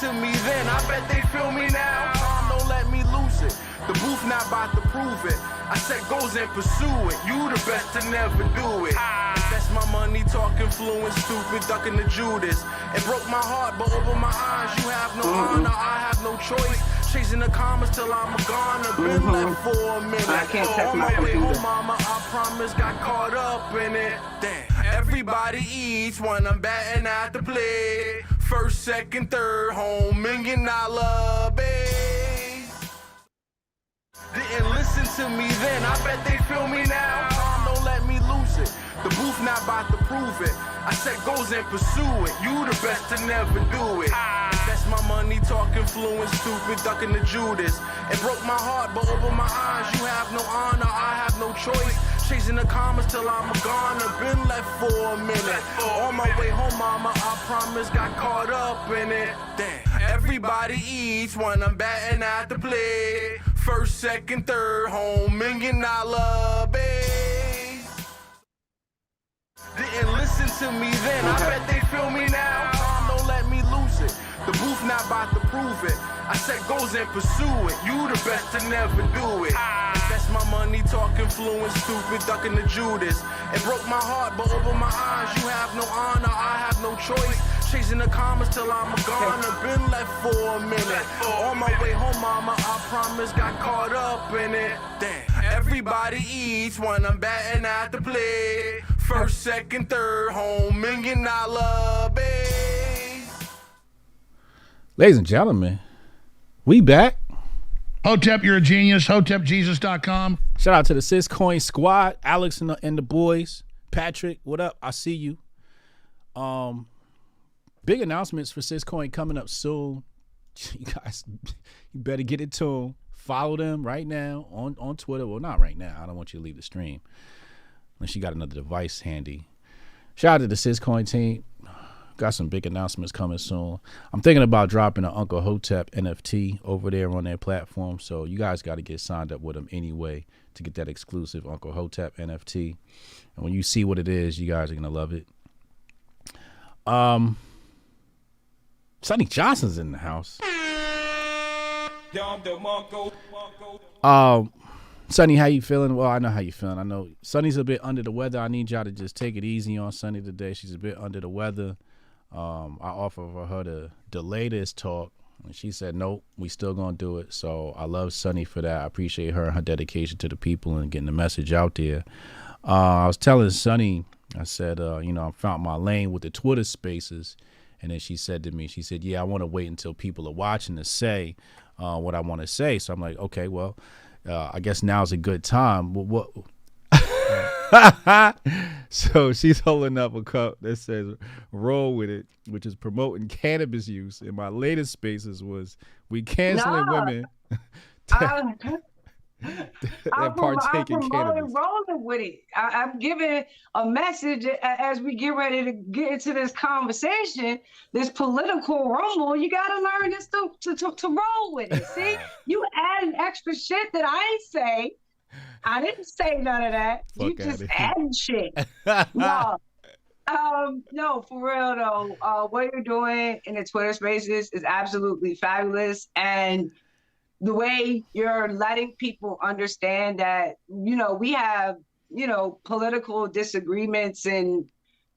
to me then, I bet they feel me now. Time don't let me lose it. The booth not about to prove it. I set goals and pursue it. You the best to never do it. Invest my money talking fluent, stupid, ducking the Judas. It broke my heart, but over my eyes, you have no honor, I have no choice. Chasing the commas till I'm gone. I've been left for a minute. I can't touch On my my way computer. home, mama, I promise, got caught up in it. Damn. Everybody eats when I'm batting at the plate. First, second, third, home, $1 million base. Didn't listen to me then, I bet they feel me now. Time don't let me lose it. The booth not about to prove it. I set goals and pursue it. You the best to never do it. Invest my money talking fluent, stupid, ducking the Judas. It broke my heart, but over my eyes, you have no honor, I have no choice. Chasing the commas till I'm gone. I've been left for a minute. On my way home, mama, I promise, got caught up in it. Damn. Everybody eats when I'm batting at the plate. First, second, third, home, $1 million base. Didn't listen to me then, I bet they feel me now. Time don't let me lose it. The booth not about to prove it. I set goals and pursue it. You the best to never do it. Invest my money talking fluent, stupid, ducking the Judas. It broke my heart, but over my eyes, you have no honor, I have no choice. Chasing the commas till I'm gone. I've been left for a minute. On my way home, mama, I promise, got caught up in it. Damn. Everybody eats when I'm batting at the plate. First, second, third, home, $1 million base. Ladies and gentlemen, we back. Hotep, you're a genius. HotepJesus.com. Shout out to the Syscoin squad, Alex and the boys. Patrick, what up? I see you. Big announcements for Syscoin coming up soon. You guys, you better get it to them. Follow them right now on Twitter. Well, not right now. I don't want you to leave the stream unless you got another device handy. Shout out to the Syscoin team. Got some big announcements coming soon. I'm thinking about dropping an Uncle Hotep NFT over there on their platform. So you guys got to get signed up with them anyway to get that exclusive Uncle Hotep NFT. And when you see what it is, you guys are going to love it. Sonnie Johnson's in the house. Sonnie, how you feeling? Well, I know how you feeling. I know Sonnie's a bit under the weather. I need y'all to just take it easy on Sonnie today. She's a bit under the weather. I offered for her to delay this talk, and she said, nope, we still gonna do it. So I love Sonnie for that. I appreciate her and her dedication to the people and getting the message out there. I was telling Sonnie, I said, I found my lane with the Twitter spaces. And then she said to me, she said, yeah, I want to wait until people are watching to say what I want to say. So I'm like, okay, well, I guess now's a good time. Well, what? So she's holding up a cup that says roll with it, which is promoting cannabis use. And my latest spaces was we canceling women that partake in cannabis. Rolling with it. I'm giving a message as we get ready to get into this conversation, this political rumble. You got to learn this to roll with it. See, you adding extra shit that I ain't say. I didn't say none of that. Fuck, you just adding shit. No, for real though. What you're doing in the Twitter spaces is absolutely fabulous, and the way you're letting people understand that, we have, political disagreements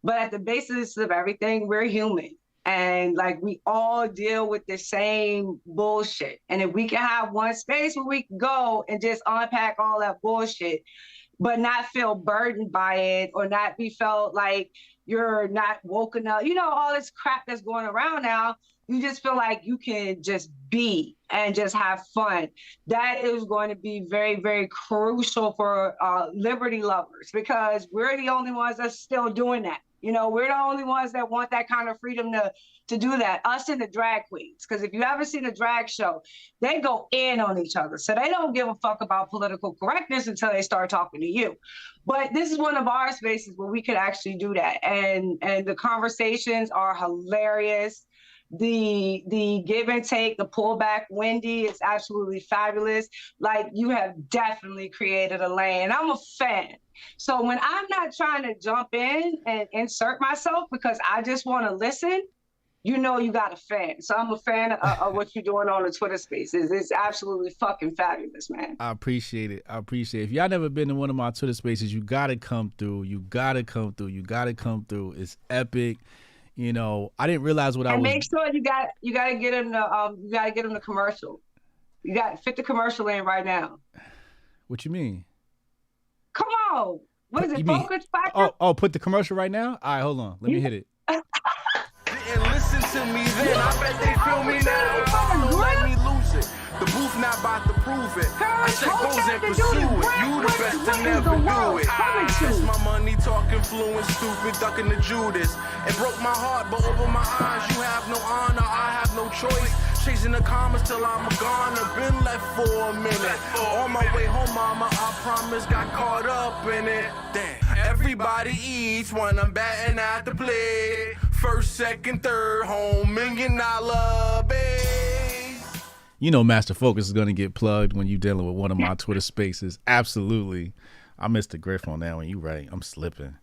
but at the basis of everything, we're human. And like, we all deal with the same bullshit. And if we can have one space where we can go and just unpack all that bullshit, but not feel burdened by it or not be felt like you're not woken up, all this crap that's going around now, you just feel like you can just be and just have fun. That is going to be very, very crucial for liberty lovers, because we're the only ones that's still doing that. We're the only ones that want that kind of freedom to do that. Us and the drag queens, because if you ever seen a drag show, they go in on each other. So they don't give a fuck about political correctness until they start talking to you. But this is one of our spaces where we could actually do that. And the conversations are hilarious. The give and take, the pullback, Wendy, is absolutely fabulous. Like, you have definitely created a lane. I'm a fan. So when I'm not trying to jump in and insert myself because I just want to listen, you know you got a fan. So I'm a fan of what you're doing on the Twitter Spaces. It's absolutely fucking fabulous, man. I appreciate it. If y'all never been to one of my Twitter Spaces, you gotta come through. You gotta come through. It's epic. You know, I didn't realize what I was. Make sure you gotta get him the commercial. You got to fit the commercial in right now. What you mean? Come on. What is it? Focus Factor? Oh, put the commercial right now? All right, hold on. Let me hit it. Didn't listen to me then. I bet they feel me now. Don't let me lose it. The booth not about to prove it. I said goes and pursue it. You the best to never do it. That's my money talking fluent, stupid, ducking the Judas. It broke my heart, but over my eyes, you have no honor. I have no choice. Chasing the commas till I'm gone. I've been left for a minute. On my way home, mama, I promise, got caught up in it. Damn. Everybody eats when I'm batting at the plate. First, second, third, home, $1 million base. You know Master Focus is going to get plugged when you're dealing with one of my Twitter Spaces. Absolutely. I missed the griff on that one. You're right. I'm slipping.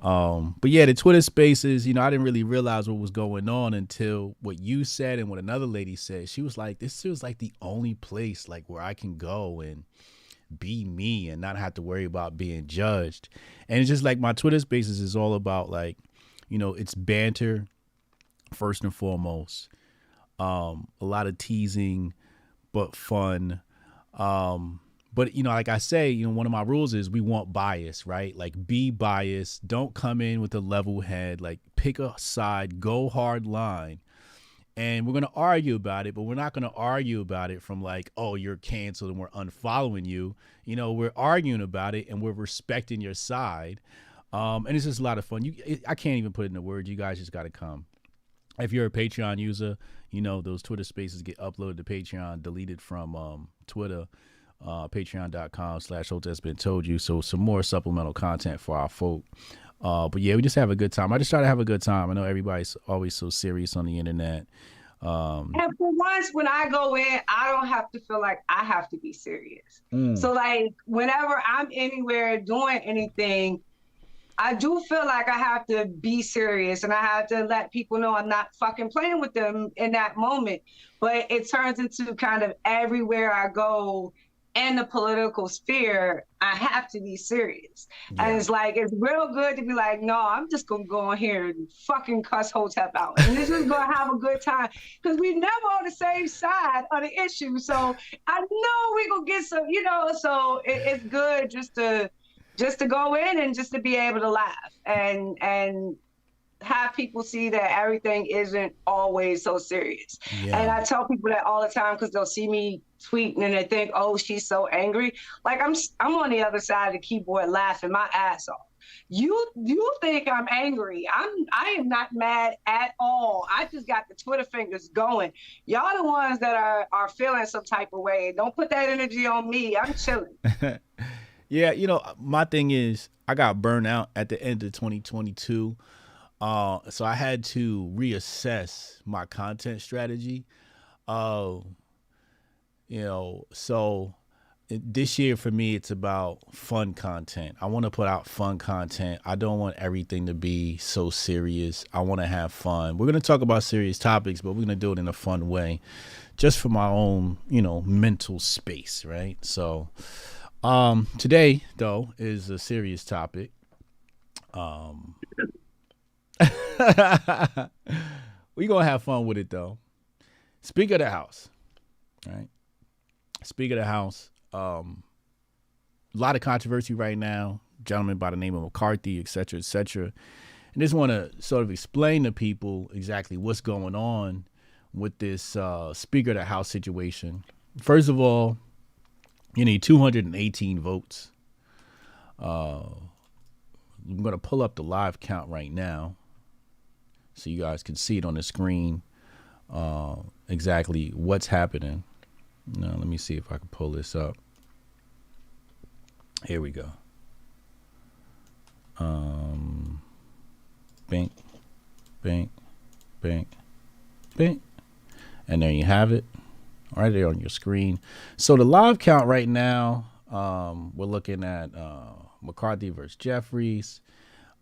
But yeah, the Twitter Spaces, you know, I didn't really realize what was going on until what you said and what another lady said. She was like, this feels like the only place like where I can go and be me and not have to worry about being judged. And it's just like my Twitter Spaces is all about like, you know, it's banter first and foremost. A lot of teasing, but fun. But, you know, like I say, you know, one of my rules is we want bias, right? Like be biased. Don't come in with a level head, like pick a side, go hard line. And we're going to argue about it, but we're not going to argue about it from like, oh, you're canceled and we're unfollowing you. You know, we're arguing about it and we're respecting your side. And it's just a lot of fun. I can't even put it into words. You guys just got to come. If you're a Patreon user, you know, those Twitter Spaces get uploaded to Patreon, deleted from Twitter, patreon.com/HotepBeenToldYou. So some more supplemental content for our folk. But yeah, we just have a good time. I just try to have a good time. I know everybody's always so serious on the internet. And for once, when I go in, I don't have to feel like I have to be serious. So like whenever I'm anywhere doing anything, I do feel like I have to be serious and I have to let people know I'm not fucking playing with them in that moment. But it turns into kind of everywhere I go in the political sphere, I have to be serious. Yeah. And it's like, it's real good to be like, no, I'm just going to go in here and fucking cuss Hotep out. And this is going to have a good time. Because we never on the same side of the issue. So I know we're going to get some, you know, so it's good just to go in and just to be able to laugh and have people see that everything isn't always so serious. Yeah. And I tell people that all the time because they'll see me tweeting and they think, oh, she's so angry. Like I'm on the other side of the keyboard laughing my ass off. You think I'm angry. I am not mad at all. I just got the Twitter fingers going. Y'all the ones that are feeling some type of way. Don't put that energy on me. I'm chilling. Yeah, you know, my thing is I got burned out at the end of 2022. So I had to reassess my content strategy. You know, so this year for me, it's about fun content. I want to put out fun content. I don't want everything to be so serious. I want to have fun. We're going to talk about serious topics, but we're going to do it in a fun way, just for my own, you know, mental space, right? So today, though, is a serious topic. We gonna have fun with it though. Speaker of the House, right? Speaker of the House. A lot of controversy right now. Gentleman by the name of McCarthy, et cetera, et cetera. And just want to sort of explain to people exactly what's going on with this Speaker of the House situation. First of all, you need 218 votes. I'm gonna pull up the live count right now, so you guys can see it on the screen, exactly what's happening. Now, let me see if I can pull this up. Here we go. Bink, bink, bink, bink. And there you have it, right there on your screen. So the live count right now, we're looking at McCarthy versus Jeffries.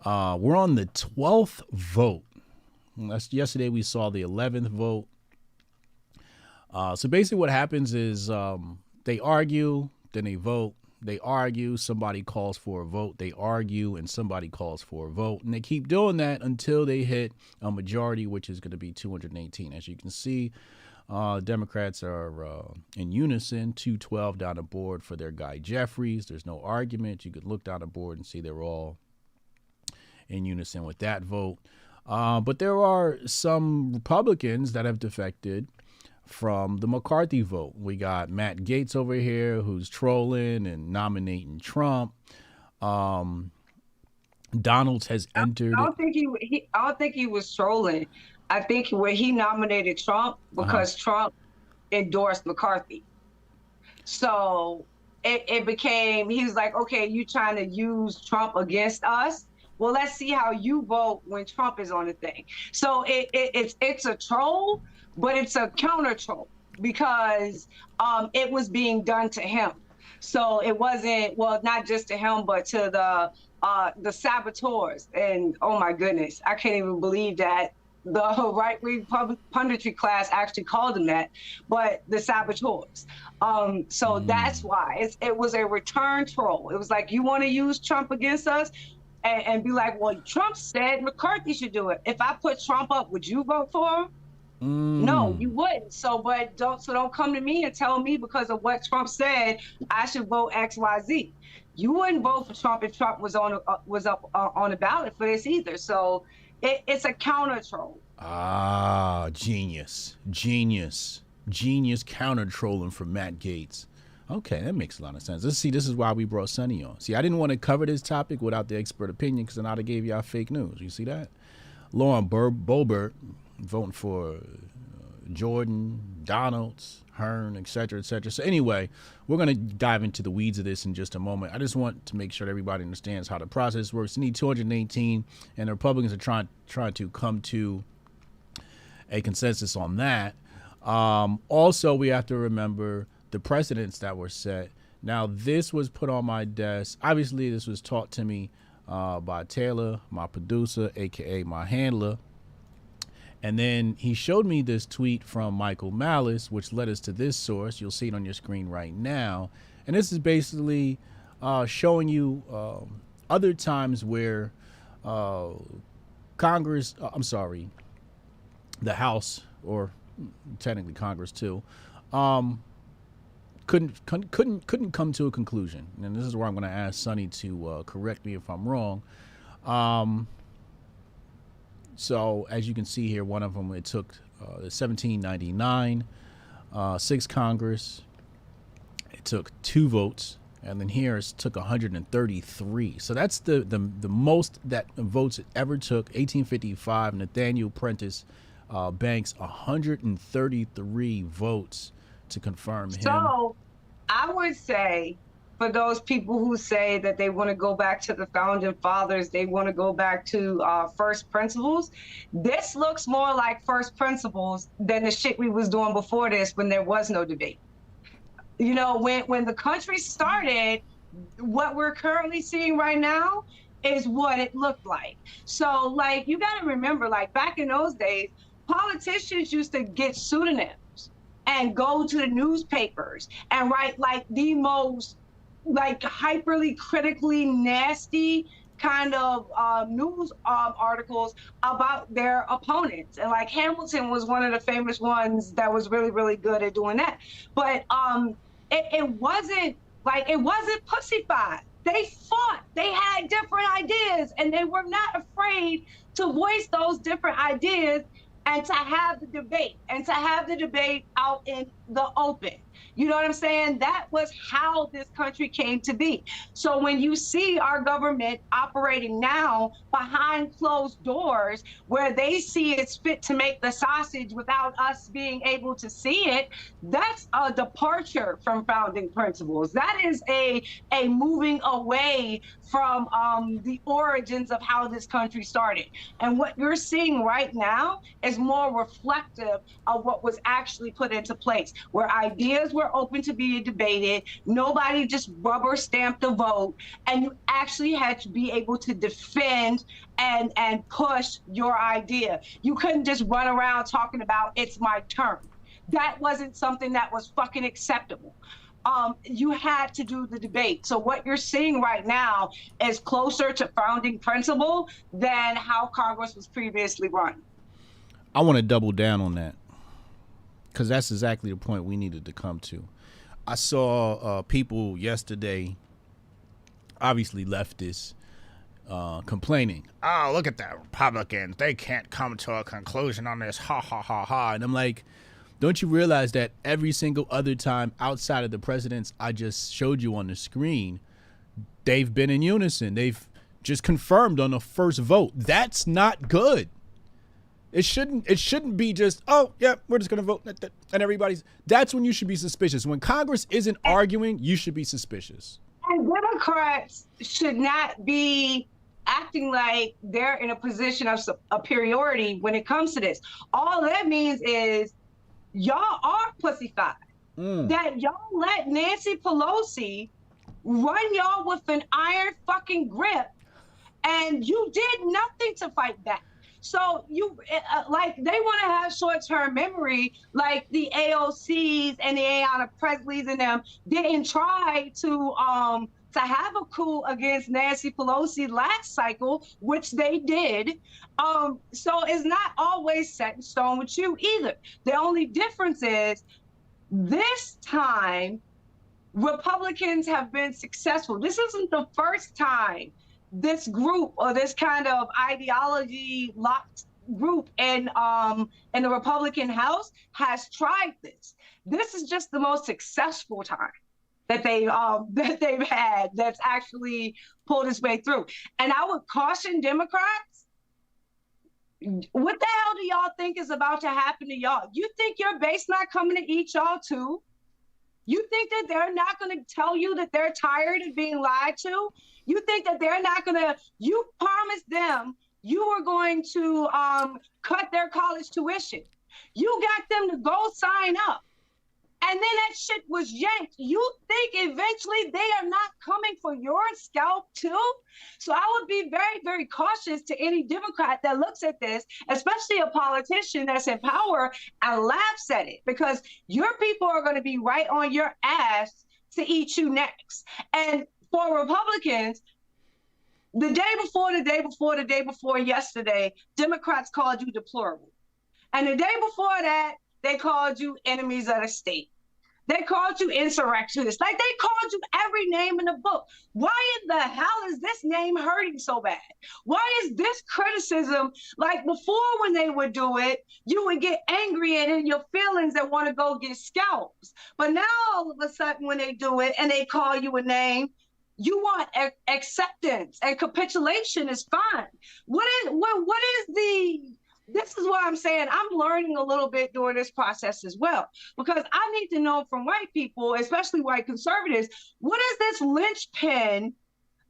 We're on the 12th vote. Yesterday we saw the 11th vote. So basically what happens is they argue, then they vote. They argue, somebody calls for a vote. They argue, and somebody calls for a vote. And they keep doing that until they hit a majority, which is going to be 218. As you can see, Democrats are in unison, 212 down the board for their guy Jeffries. There's no argument. You could look down the board and see they're all in unison with that vote. But there are some Republicans that have defected from the McCarthy vote. We got Matt Gaetz over here who's trolling and nominating Trump. Donalds has entered. I don't think he was trolling. I think where he nominated Trump because Trump endorsed McCarthy. So it became, he was like, okay, you trying to use Trump against us? Well, let's see how you vote when Trump is on the thing. So it's a troll, but it's a counter troll because it was being done to him. So it wasn't, well, not just to him, but to the saboteurs. And oh my goodness, I can't even believe that the right-wing punditry class actually called them that, but the saboteurs. So that's why it was a return troll. It was like, you want to use Trump against us? And be like, well, Trump said McCarthy should do it. If I put Trump up, would you vote for him? No, you wouldn't. So don't come to me and tell me because of what Trump said, I should vote X, Y, Z. You wouldn't vote for Trump if Trump was up on the ballot for this either. So it's a counter troll. Genius counter trolling from Matt Gaetz. Okay, that makes a lot of sense. Let's see, this is why we brought Sonnie on. See, I didn't want to cover this topic without the expert opinion because then I'd have gave y'all fake news. You see that? Lauren Boebert voting for Jordan, Donalds, Hearn, et cetera, et cetera. So anyway, we're going to dive into the weeds of this in just a moment. I just want to make sure that everybody understands how the process works. You need 218, and the Republicans are trying to come to a consensus on that. Also, we have to remember the precedents that were set. Now, this was put on my desk. Obviously, this was taught to me by Taylor, my producer, aka my handler. And then he showed me this tweet from Michael Malice, which led us to this source. You'll see it on your screen right now. And this is basically showing you other times where Congress, the House, or technically Congress too, couldn't come to a conclusion. And this is where I'm going to ask Sonnie to correct me if I'm wrong. So as you can see here, one of them, it took 1799, 6th Congress. It took 2 votes. And then here it took 133. So that's the most that votes it ever took. 1855, Nathaniel Prentice Banks, 133 votes to confirm him. So I would say, for those people who say that they want to go back to the founding fathers, they want to go back to first principles, this looks more like first principles than the shit we was doing before this when there was no debate. You know, when the country started, what we're currently seeing right now is what it looked like. So, like, you got to remember, like, back in those days, politicians used to get pseudonyms and go to the newspapers and write, like, the most, like, hyperly critically nasty kind of news articles about their opponents. And, like, Hamilton was one of the famous ones that was really, really good at doing that. But it wasn't pussified. They fought. They had different ideas, and they were not afraid to voice those different ideas and to have the debate, out in the open. You know what I'm saying? That was how this country came to be. So when you see our government operating now behind closed doors, where they see it's fit to make the sausage without us being able to see it, that's a departure from founding principles. That is a moving away from the origins of how this country started. And what you're seeing right now is more reflective of what was actually put into place. where ideas were open to be debated. Nobody just rubber stamped the vote, and you actually had to be able to defend and push your idea. You couldn't just run around talking about it's my turn. That wasn't something that was fucking acceptable. You had to do the debate. So what you're seeing right now is closer to founding principle than how Congress was previously run. I want to double down on that because that's exactly the point we needed to come to. I saw people yesterday, obviously leftists, complaining. Oh, look at the Republicans. They can't come to a conclusion on this. Ha, ha, ha, ha. And I'm like, don't you realize that every single other time outside of the presidents I just showed you on the screen, they've been in unison. They've just confirmed on the first vote. That's not good. It shouldn't be just, oh, yeah, we're just going to vote. And everybody's, that's when you should be suspicious. When Congress isn't arguing, you should be suspicious. And Democrats should not be acting like they're in a position of superiority when it comes to this. All that means is, y'all are pussyfied. That y'all let Nancy Pelosi run y'all with an iron fucking grip, and you did nothing to fight back. So you, like, they want to have short-term memory, like the AOCs and the Ayanna Presleys and them didn't try to have a coup against Nancy Pelosi last cycle, which they did. So it's not always set in stone with you either. The only difference is this time Republicans have been successful. This isn't the first time this group or this kind of ideology locked group in the Republican House has tried this. This is just the most successful time that they've had that's actually pulled its way through. And I would caution Democrats, what the hell do y'all think is about to happen to y'all? You think your base not coming to eat y'all too? You think that they're not going to tell you that they're tired of being lied to? You think that they're not going to, you promised them you were going to cut their college tuition. You got them to go sign up. And then that shit was yanked. You think eventually they are not coming for your scalp too? So I would be very, very cautious to any Democrat that looks at this, especially a politician that's in power, and laughs at it, because your people are going to be right on your ass to eat you next. And for Republicans, the day before yesterday, Democrats called you deplorable. And the day before that, they called you enemies of the state. They called you insurrectionists. Like, they called you every name in the book. Why in the hell is this name hurting so bad? Why is this criticism, like before when they would do it, you would get angry and in your feelings and want to go get scalps. But now all of a sudden when they do it and they call you a name, you want acceptance and capitulation is fine. This is what I'm saying. I'm learning a little bit during this process as well, because I need to know from white people, especially white conservatives, what is this linchpin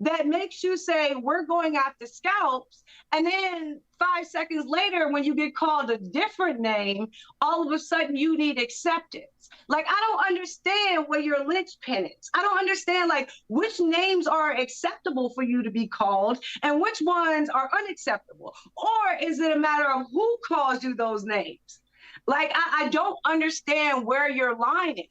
that makes you say we're going after scalps, and then 5 seconds later, when you get called a different name, all of a sudden you need acceptance. Like, I don't understand where your linchpin is. I don't understand, like, which names are acceptable for you to be called and which ones are unacceptable. Or is it a matter of who calls you those names? Like, I don't understand where your line is.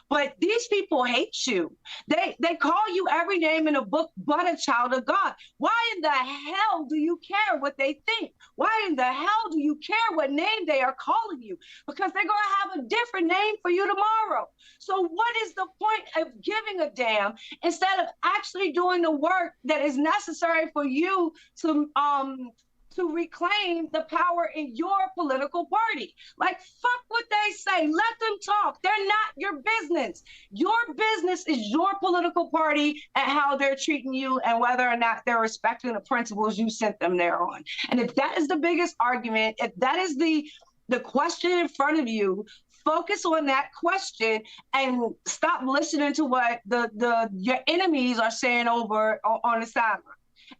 But these people hate you. They call you every name in a book but a child of God. Why in the hell do you care what they think? Why in the hell do you care what name they are calling you? Because they're going to have a different name for you tomorrow. So what is the point of giving a damn instead of actually doing the work that is necessary for you to reclaim the power in your political party? Like, fuck what they say. Let them talk. They're not your business. Your business is your political party and how they're treating you and whether or not they're respecting the principles you sent them there on. And if that is the biggest argument, if that is the question in front of you, focus on that question and stop listening to what your enemies are saying over on the sideline.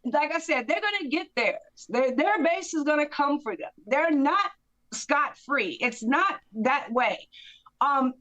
Like I said, they're going to get theirs. Their base is going to come for them. They're not scot-free. It's not that way.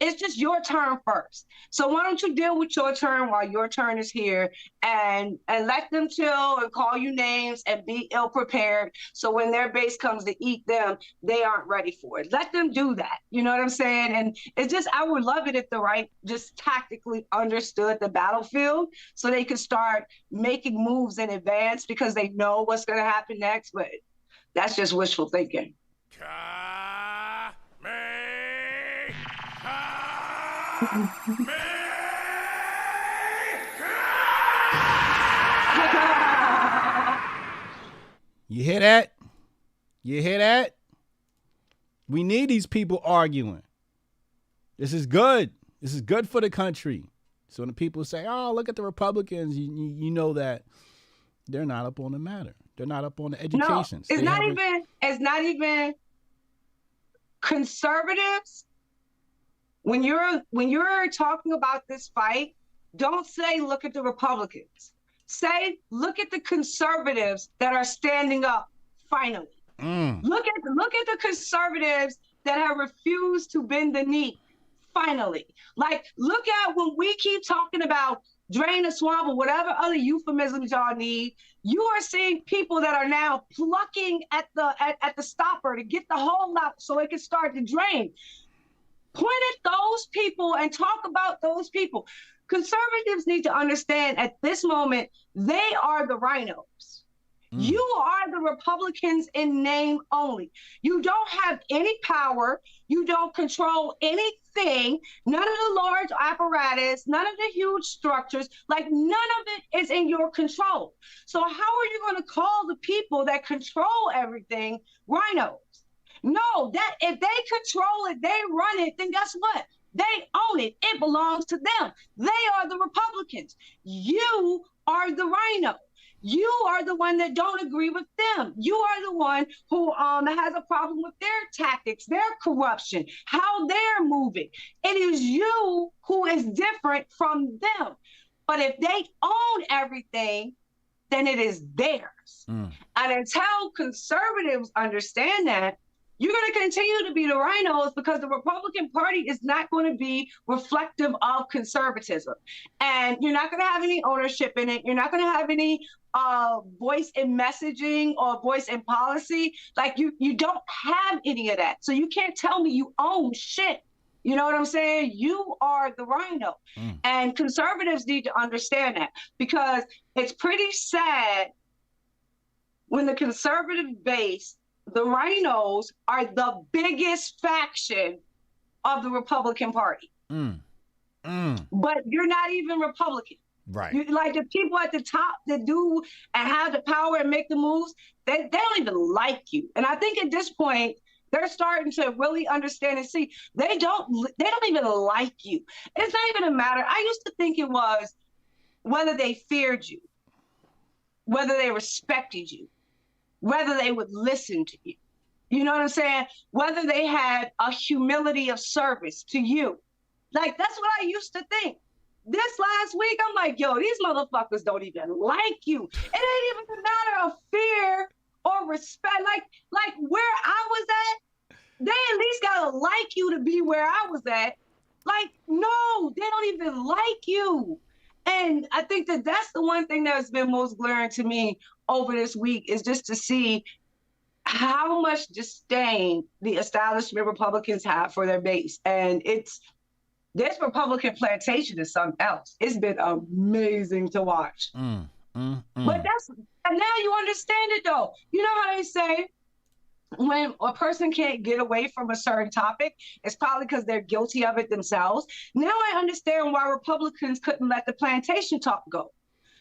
it's just your turn first. So why don't you deal with your turn while your turn is here, and let them chill and call you names and be ill prepared. So when their base comes to eat them, they aren't ready for it. Let them do that. You know what I'm saying? And it's just, I would love it if the right just tactically understood the battlefield so they could start making moves in advance because they know what's going to happen next. But that's just wishful thinking. You hear that? You hear that? We need these people arguing. This is good. This is good for the country. So when the people say, oh, look at the Republicans, you know that they're not up on the matter. They're not up on the education. No, it's not even conservatives. When you're talking about this fight, don't say, look at the Republicans. Say, look at the conservatives that are standing up finally. Look at the conservatives that have refused to bend the knee finally. Like, look at when we keep talking about drain the swamp or whatever other euphemisms y'all need, you are seeing people that are now plucking at the stopper to get the hole out so it can start to drain. Point at those people and talk about those people. Conservatives need to understand at this moment, they are the rhinos. You are the Republicans in name only. You don't have any power. You don't control anything. None of the large apparatus, none of the huge structures, like none of it is in your control. So how are you going to call the people that control everything rhinos? No, that if they control it, they run it, then guess what? They own it. It belongs to them. They are the Republicans. You are the rhino. You are the one that don't agree with them. You are the one who has a problem with their tactics, their corruption, how they're moving. It is you who is different from them. But if they own everything, then it is theirs. And until conservatives understand that, you're going to continue to be the rhinos because the Republican Party is not going to be reflective of conservatism. And you're not going to have any ownership in it. You're not going to have any voice in messaging or voice in policy. Like you don't have any of that. So you can't tell me you own shit. You know what I'm saying? You are the rhino. And conservatives need to understand that because it's pretty sad when the conservative base, the rhinos, are the biggest faction of the Republican Party. But you're not even Republican. Right. Like the people at the top that do and have the power and make the moves, they don't even like you. And I think at this point, they're starting to really understand and see they don't even like you. It's not even a matter. I used to think it was whether they feared you, whether they respected you, whether they would listen to you. You know what I'm saying? Whether they had a humility of service to you. Like, that's what I used to think. This last week, I'm like, yo, these motherfuckers don't even like you. It ain't even a matter of fear or respect. Like where I was at, they at least gotta like you to be where I was at. Like, no, they don't even like you. And I think that that's the one thing that's been most glaring to me over this week is just to see how much disdain the establishment Republicans have for their base. And this Republican plantation is something else. It's been amazing to watch. But and now you understand it though. You know how they say when a person can't get away from a certain topic, it's probably because they're guilty of it themselves. Now I understand why Republicans couldn't let the plantation talk go.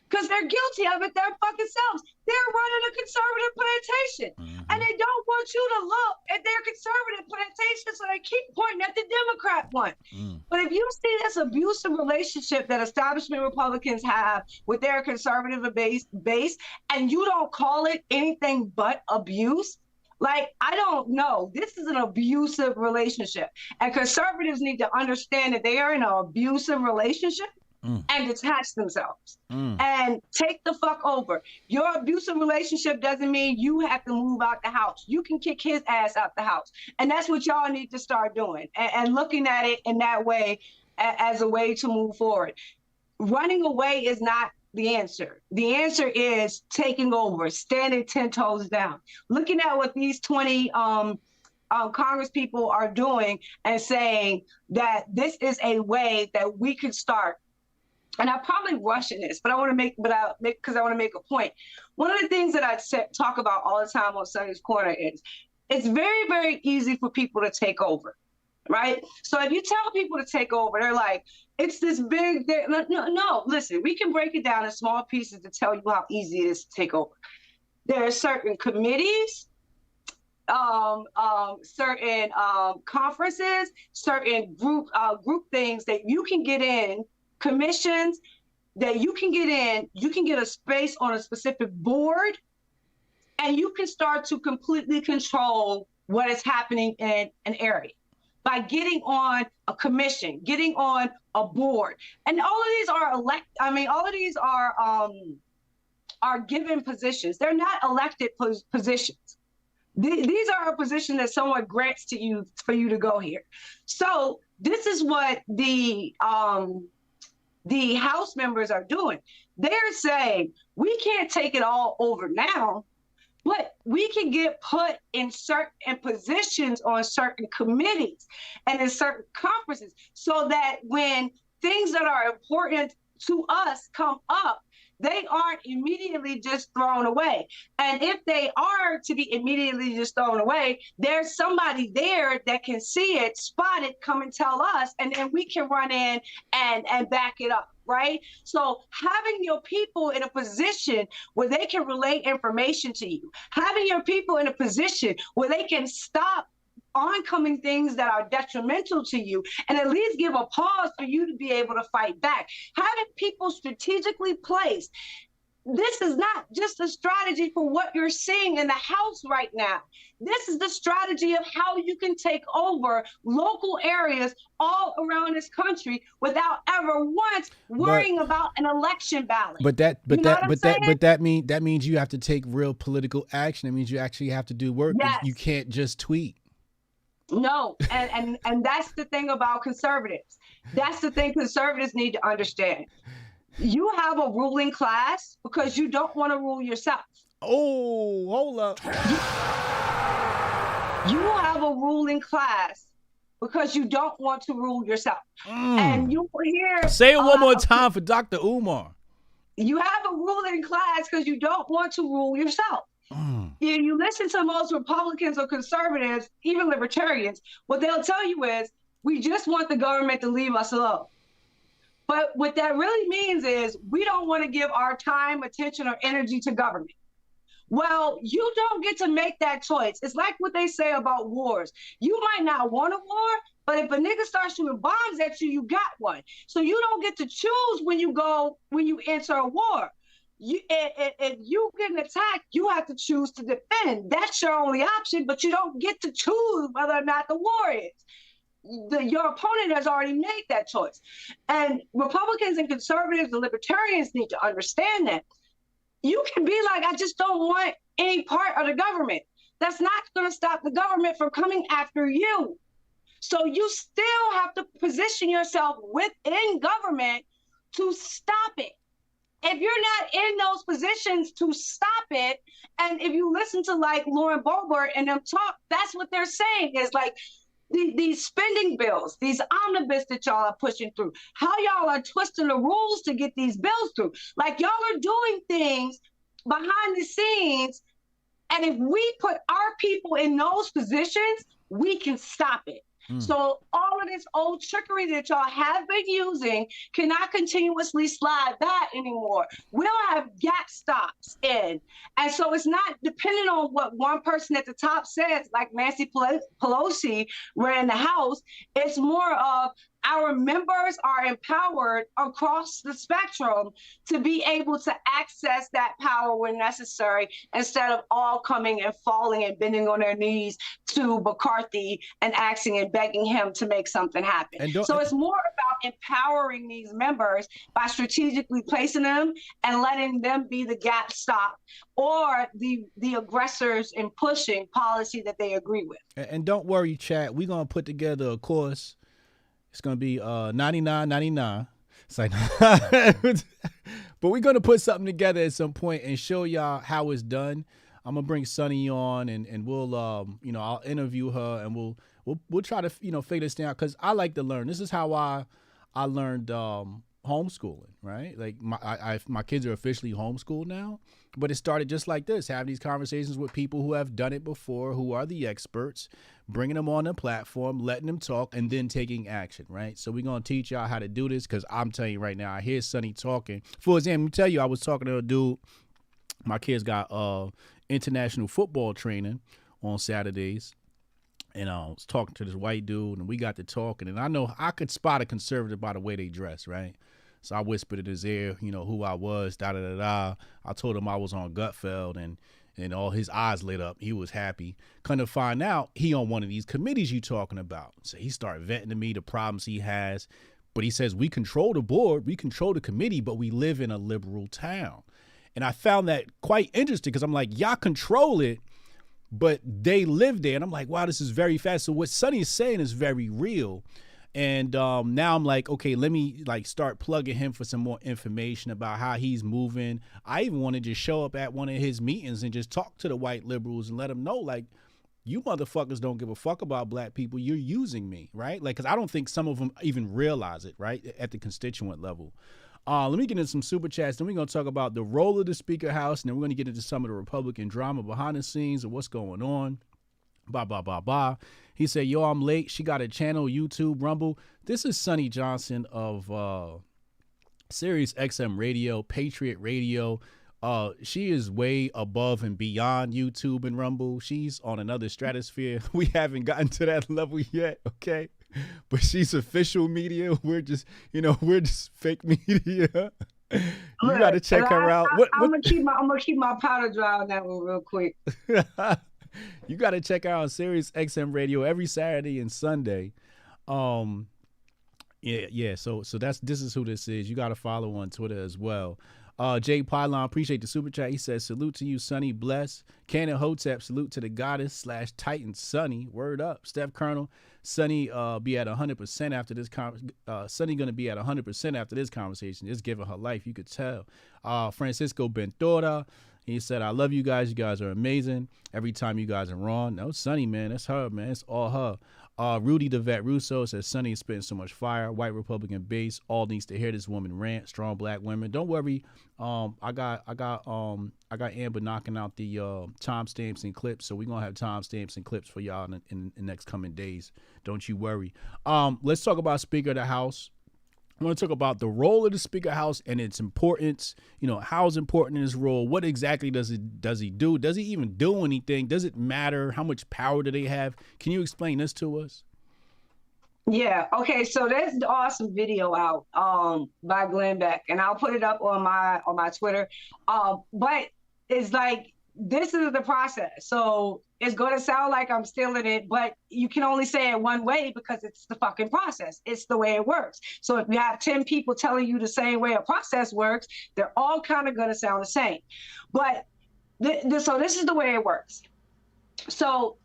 Because they're guilty of it their fucking selves. They're running a conservative plantation. And they don't want you to look at their conservative plantation, so they keep pointing at the Democrat one. But if you see this abusive relationship that establishment Republicans have with their conservative base, and you don't call it anything but abuse, like, I don't know. This is an abusive relationship. And conservatives need to understand that they are in an abusive relationship. and detach themselves and take the fuck over. Your abusive relationship doesn't mean you have to move out the house. You can kick his ass out the house. And that's what y'all need to start doing and looking at it in that way as a way to move forward. Running away is not the answer. The answer is taking over, standing 10 toes down, looking at what these 20 Congress people are doing and saying that this is a way that we could start. And I'm probably rushing this, but I want to make a point. One of the things that I talk about all the time on Sonnie's Corner is it's very, very easy for people to take over, right? So if you tell people to take over, they're like, it's this big thing. No, listen, we can break it down in small pieces to tell you how easy it is to take over. There are certain committees, certain conferences, certain group things that you can get in, commissions that you can get in. You can get a space on a specific board, and you can start to completely control what is happening in an area by getting on a commission, getting on a board. And all of these are all of these are given positions. They're not elected positions. These are a position that someone grants to you for you to go here. So this is what the House members are doing. They're saying, we can't take it all over now, but we can get put in certain positions on certain committees and in certain conferences so that when things that are important to us come up, they aren't immediately just thrown away. And if they are to be immediately just thrown away, there's somebody there that can see it, spot it, come and tell us, and then we can run in and back it up, right? So having your people in a position where they can relay information to you, having your people in a position where they can stop oncoming things that are detrimental to you and at least give a pause for you to be able to fight back. Having people strategically placed. This is not just a strategy for what you're seeing in the House right now. This is the strategy of how you can take over local areas all around this country without ever once worrying about an election ballot. But that means you have to take real political action. It means you actually have to do work. Yes. You can't just tweet. No, and that's the thing about conservatives. That's the thing conservatives need to understand. You have a ruling class because you don't want to rule yourself. Oh, hold up. You have a ruling class because you don't want to rule yourself. And you hear... Say it one more time for Dr. Umar. You have a ruling class because you don't want to rule yourself. You listen to most Republicans or conservatives, even libertarians, what they'll tell you is, we just want the government to leave us alone. But what that really means is we don't want to give our time, attention, or energy to government. Well, you don't get to make that choice. It's like what they say about wars. You might not want a war, but if a nigga starts shooting bombs at you, you got one. So you don't get to choose when you enter a war. If you get attacked, you have to choose to defend. That's your only option, but you don't get to choose whether or not the war is. Your opponent has already made that choice. And Republicans and conservatives and libertarians need to understand that. You can be like, I just don't want any part of the government. That's not going to stop the government from coming after you. So you still have to position yourself within government to stop it. If you're not in those positions to stop it, and if you listen to like Lauren Boebert and them talk, that's what they're saying is like these spending bills, these omnibus that y'all are pushing through, how y'all are twisting the rules to get these bills through. Like y'all are doing things behind the scenes, and if we put our people in those positions, we can stop it. So all of this old trickery that y'all have been using cannot continuously slide back anymore. We'll have gap stops in. And so it's not dependent on what one person at the top says, like Nancy Pelosi ran the House. It's more of our members are empowered across the spectrum to be able to access that power when necessary, instead of all coming and falling and bending on their knees to McCarthy and asking and begging him to make something happen. So it's more about empowering these members by strategically placing them and letting them be the gap stop or the aggressors in pushing policy that they agree with. And don't worry, chat. We're going to put together a course. It's going to be $99.99. It's like, but we're going to put something together at some point and show y'all how it's done. I'm going to bring Sonnie on and we'll, I'll interview her and we'll try to, figure this thing out, because I like to learn. This is how I learned homeschooling, right? Like my kids are officially homeschooled now, but it started just like this, having these conversations with people who have done it before, who are the experts, bringing them on the platform, letting them talk, and then taking action, right? So we're going to teach y'all how to do this, because I'm telling you right now, I hear Sonnie talking. For example, let me tell you, I was talking to a dude. My kids got international football training on Saturdays. And I was talking to this white dude, and we got to talking, and I know I could spot a conservative by the way they dress, right? So I whispered in his ear, who I was, da-da-da-da. I told him I was on Gutfeld, and all his eyes lit up. He was happy. Come to find out, he on one of these committees you talking about. So he started venting to me the problems he has. But he says, we control the board, we control the committee, but we live in a liberal town. And I found that quite interesting, because I'm like, y'all control it, but they live there. And I'm like, wow, this is very fast. So what Sonnie is saying is very real. And now I'm like, okay, let me start plugging him for some more information about how he's moving. I even want to just show up at one of his meetings and just talk to the white liberals and let them know, you motherfuckers don't give a fuck about black people. You're using me, right? Because I don't think some of them even realize it, right, at the constituent level. Let me get into some super chats. Then we're going to talk about the role of the Speaker House. And then we're going to get into some of the Republican drama behind the scenes of what's going on. Blah, blah, blah, blah. He said, yo, I'm late. She got a channel, YouTube, Rumble. This is Sonnie Johnson of Sirius XM Radio, Patriot Radio. She is way above and beyond YouTube and Rumble. She's on another stratosphere. We haven't gotten to that level yet, okay? But she's official media. We're just fake media. You got to check her out. I'm gonna keep my powder dry on that one real quick. You got to check out Sirius XM Radio every Saturday and Sunday. Yeah. So this is who this is. You got to follow on Twitter as well. Jay Pylon, appreciate the super chat. He says, salute to you, Sonnie, bless. Canon Hotep, salute to the goddess / Titan Sonnie. Word up. Steph Colonel, Sonnie be at 100% after this Sonnie gonna be at 100% after this conversation. Just giving her life, you could tell. Francisco Bentora, he said, I love you guys. You guys are amazing. Every time you guys are on. No, Sonnie, man, that's her, man. It's all her. Rudy the Vet Russo says, Sonnie is spitting so much fire. White Republican base all needs to hear this woman rant. Strong black women. Don't worry. I got Amber knocking out the timestamps and clips, so we're gonna have timestamps and clips for y'all in the next coming days. Don't you worry. Let's talk about Speaker of the House. I want to talk about the role of the Speaker House and its importance. How is important in his role? What exactly does he do? Does he even do anything? Does it matter? How much power do they have? Can you explain this to us? Yeah. Okay. So there's an awesome video out by Glenn Beck, and I'll put it up on my Twitter. But it's like, this is the process. So it's going to sound like I'm stealing it, but you can only say it one way because it's the fucking process. It's the way it works. So if you have 10 people telling you the same way a process works, they're all kind of going to sound the same. But so this is the way it works. So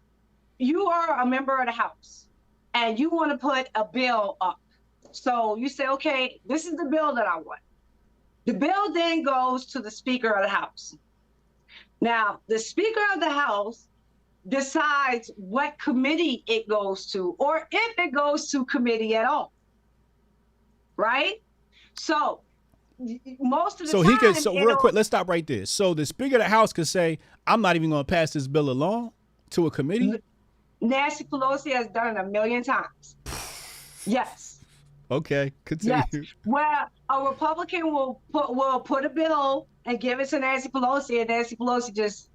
you are a member of the House and you want to put a bill up. So you say, okay, this is the bill that I want. The bill then goes to the Speaker of the House. Now, the Speaker of the House decides what committee it goes to, or if it goes to committee at all, right? So most of the time, he could. So real quick, let's stop right there. So the Speaker of the House could say, "I'm not even going to pass this bill along to a committee." Nancy Pelosi has done it 1,000,000 times. Yes. Okay, continue. Yes. Where a Republican will put a bill and give it to Nancy Pelosi, and Nancy Pelosi just,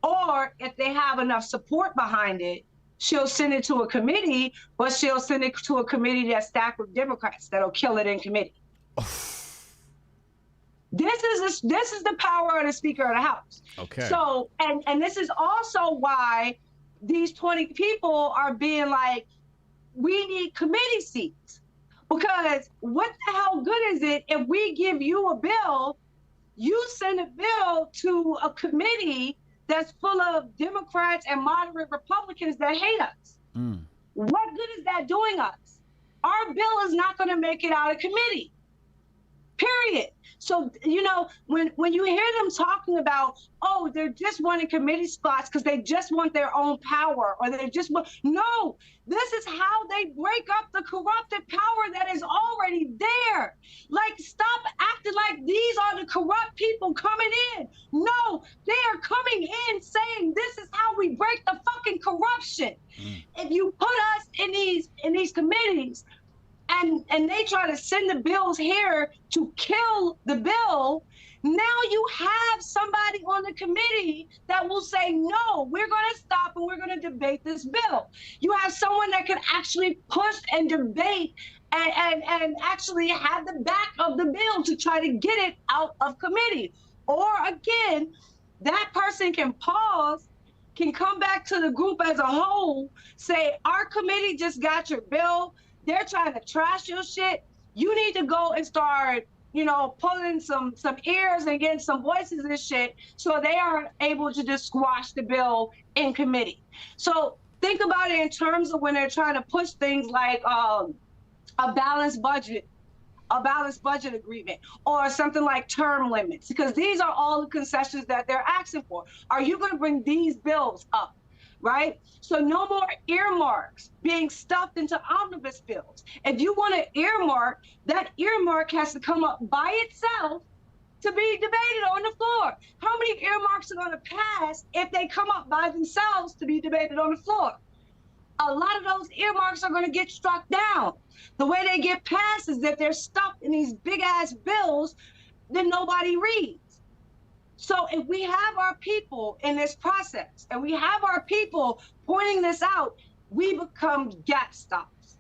Or if they have enough support behind it, she'll send it to a committee, but she'll send it to a committee that's stacked with Democrats that'll kill it in committee. This is the power of the Speaker of the House. Okay. So, and this is also why these 20 people are being like, we need committee seats, because what the hell good is it if we give you a bill, you send a bill to a committee that's full of Democrats and moderate Republicans that hate us? What good is that doing us? Our bill is not going to make it out of committee. Period. So, you know, when you hear them talking about, oh, they're just wanting committee spots because they just want their own power, or they just want, no, this is how they break up the corrupted power that is already there. Like, stop acting like these are the corrupt people coming in. No, they are coming in saying this is how we break the fucking corruption. If you put us in these committees, and they try to send the bills here to kill the bill, now you have somebody on the committee that will say, no, we're going to stop and we're going to debate this bill. You have someone that can actually push and debate and actually have the back of the bill to try to get it out of committee. Or again, that person can pause, can come back to the group as a whole, say, our committee just got your bill. They're trying to trash your shit. You need to go and start, you know, pulling some ears and getting some voices and shit, so they are able to just squash the bill in committee. So think about it in terms of when they're trying to push things like a balanced budget agreement, or something like term limits, because these are all the concessions that they're asking for. Are you going to bring these bills up? Right? So no more earmarks being stuffed into omnibus bills. If you want an earmark, that earmark has to come up by itself to be debated on the floor. How many earmarks are going to pass if they come up by themselves to be debated on the floor? A lot of those earmarks are going to get struck down. The way they get passed is that they're stuffed in these big ass bills that nobody reads. So if we have our people in this process and we have our people pointing this out, we become gap stoppers.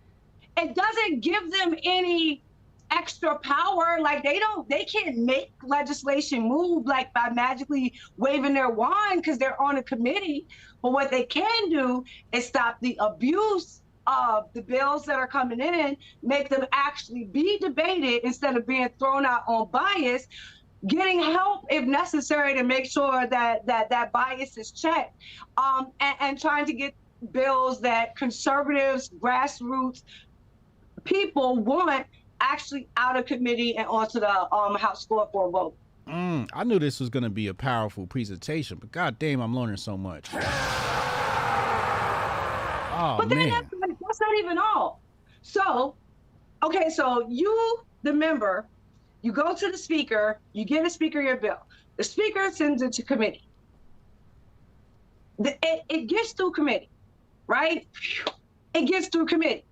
It doesn't give them any extra power. Like they can't make legislation move like by magically waving their wand because they're on a committee. But what they can do is stop the abuse of the bills that are coming in, make them actually be debated instead of being thrown out on bias, getting help if necessary to make sure that bias is checked, and trying to get bills that conservatives, grassroots people want actually out of committee and onto the House floor for a vote. I knew this was going to be a powerful presentation, but goddamn, I'm learning so much. Oh, but then man. That's not even all. So, okay, so you, the member, you go to the speaker, you give the speaker your bill. The speaker sends it to committee. It gets through committee, right? It gets through committee.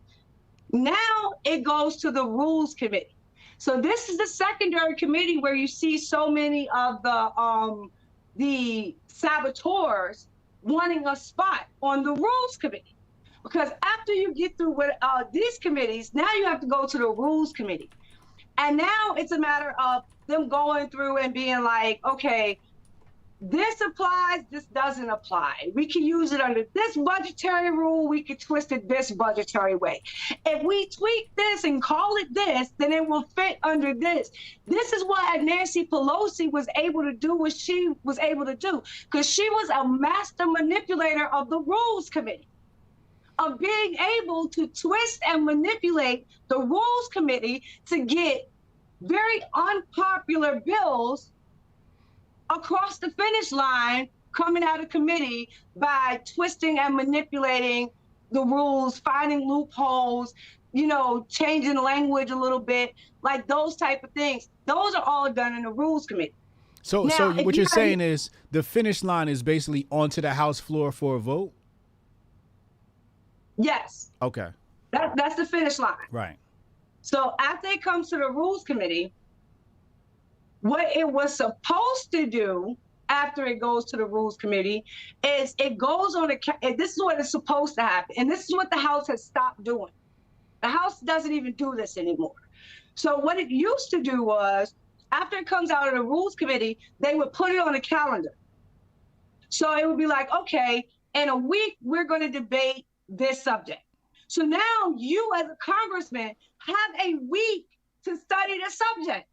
Now it goes to the rules committee. So this is the secondary committee where you see so many of the saboteurs wanting a spot on the rules committee. Because after you get through with these committees, now you have to go to the rules committee. And now it's a matter of them going through and being like, okay, this applies, this doesn't apply. We can use it under this budgetary rule, we could twist it this budgetary way. If we tweak this and call it this, then it will fit under this. This is what Nancy Pelosi was able to do what she was able to do, because she was a master manipulator of the rules committee, of being able to twist and manipulate the rules committee to get very unpopular bills across the finish line coming out of committee by twisting and manipulating the rules, finding loopholes, you know, changing language a little bit, like those type of things. Those are all done in the rules committee. So what you're saying is the finish line is basically onto the House floor for a vote? Yes. Okay. That's the finish line. Right. So after it comes to the rules committee, what it was supposed to do after it goes to the rules committee is it goes on this is what is supposed to happen. And this is what the House has stopped doing. The House doesn't even do this anymore. So what it used to do was, after it comes out of the rules committee, they would put it on a calendar. So it would be like, okay, in a week, we're going to debate this subject. So now you as a congressman have a week to study the subject.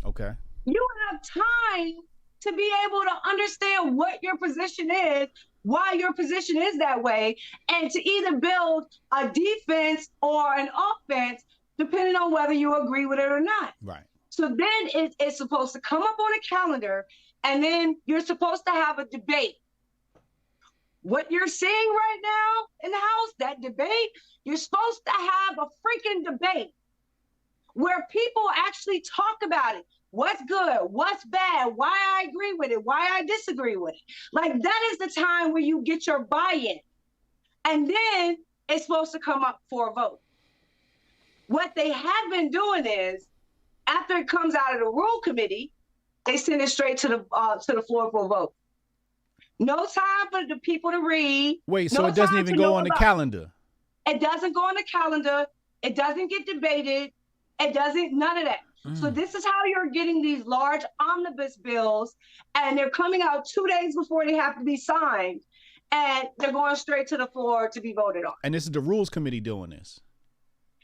Okay. You have time to be able to understand what your position is, why your position is that way, and to either build a defense or an offense, depending on whether you agree with it or not. Right. So then it's supposed to come up on a calendar, and then you're supposed to have a debate. What you're seeing right now in the House, that debate, you're supposed to have a freaking debate where people actually talk about it. What's good? What's bad? Why I agree with it? Why I disagree with it? Like, that is the time where you get your buy-in. And then it's supposed to come up for a vote. What they have been doing is, after it comes out of the rule committee, they send it straight to the floor for a vote. No time for the people to read. Wait, so no it doesn't time even to go know on the about- calendar? It doesn't go on the calendar. It doesn't get debated. It doesn't, none of that. So this is how you're getting these large omnibus bills, and they're coming out 2 days before they have to be signed, and they're going straight to the floor to be voted on. And this is the Rules Committee doing this?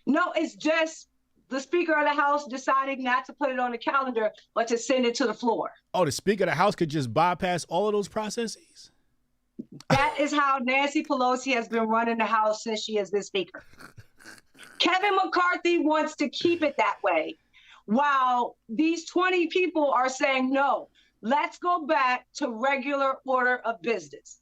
No, it's just the Speaker of the House deciding not to put it on the calendar, but to send it to the floor. Oh, the Speaker of the House could just bypass all of those processes? That is how Nancy Pelosi has been running the House since she has been Speaker. Kevin McCarthy wants to keep it that way, while these 20 people are saying, no, let's go back to regular order of business.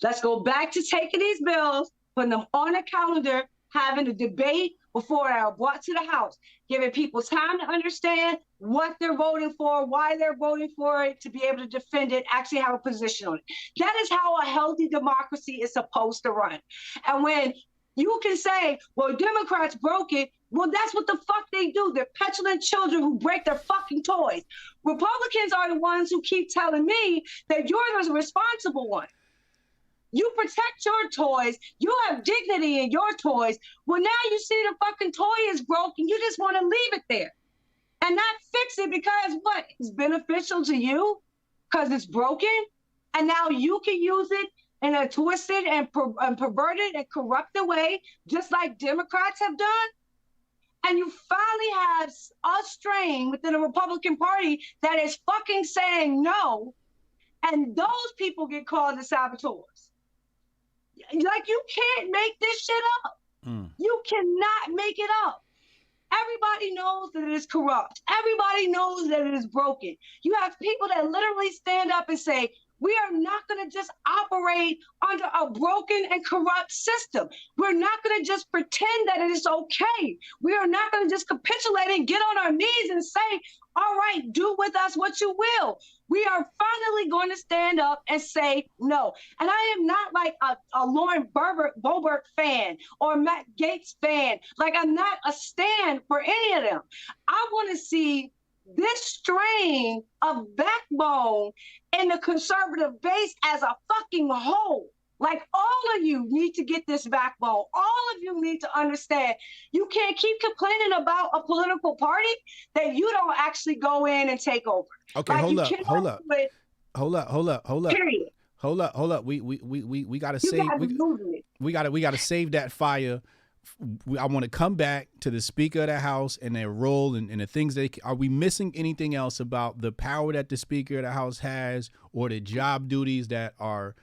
Let's go back to taking these bills, putting them on a calendar, having a debate before they are brought to the House, giving people time to understand what they're voting for, why they're voting for it, to be able to defend it, actually have a position on it. That is how a healthy democracy is supposed to run. And when you can say, well, Democrats broke it, well, that's what the fuck they do. They're petulant children who break their fucking toys. Republicans are the ones who keep telling me that you're the responsible one. You protect your toys. You have dignity in your toys. Well, now you see the fucking toy is broken. You just want to leave it there and not fix it because what? It's beneficial to you because it's broken. And now you can use it in a twisted and perverted and corrupted way, just like Democrats have done. And you finally have a strain within the Republican Party that is fucking saying no. And those people get called the saboteurs. Like, you can't make this shit up. You cannot make it up. Everybody knows that it is corrupt. Everybody knows that it is broken. You have people that literally stand up and say, we are not going to just operate under a broken and corrupt system. We're not going to just pretend that it is okay. We are not going to just capitulate and get on our knees and say, all right, do with us what you will. We are finally going to stand up and say no. And I am not like a Lauren Boebert fan or Matt Gaetz fan. Like, I'm not a stand for any of them. I want to see this strain of backbone in the conservative base as a fucking whole. Like, all of you need to get this backbone. All of you need to understand you can't keep complaining about a political party that you don't actually go in and take over. Okay, like, hold up. Period. Hold up. We gotta save. We gotta save that fire. I want to come back to the Speaker of the House and their role and the things are we missing anything else about the power that the Speaker of the House has or the job duties that are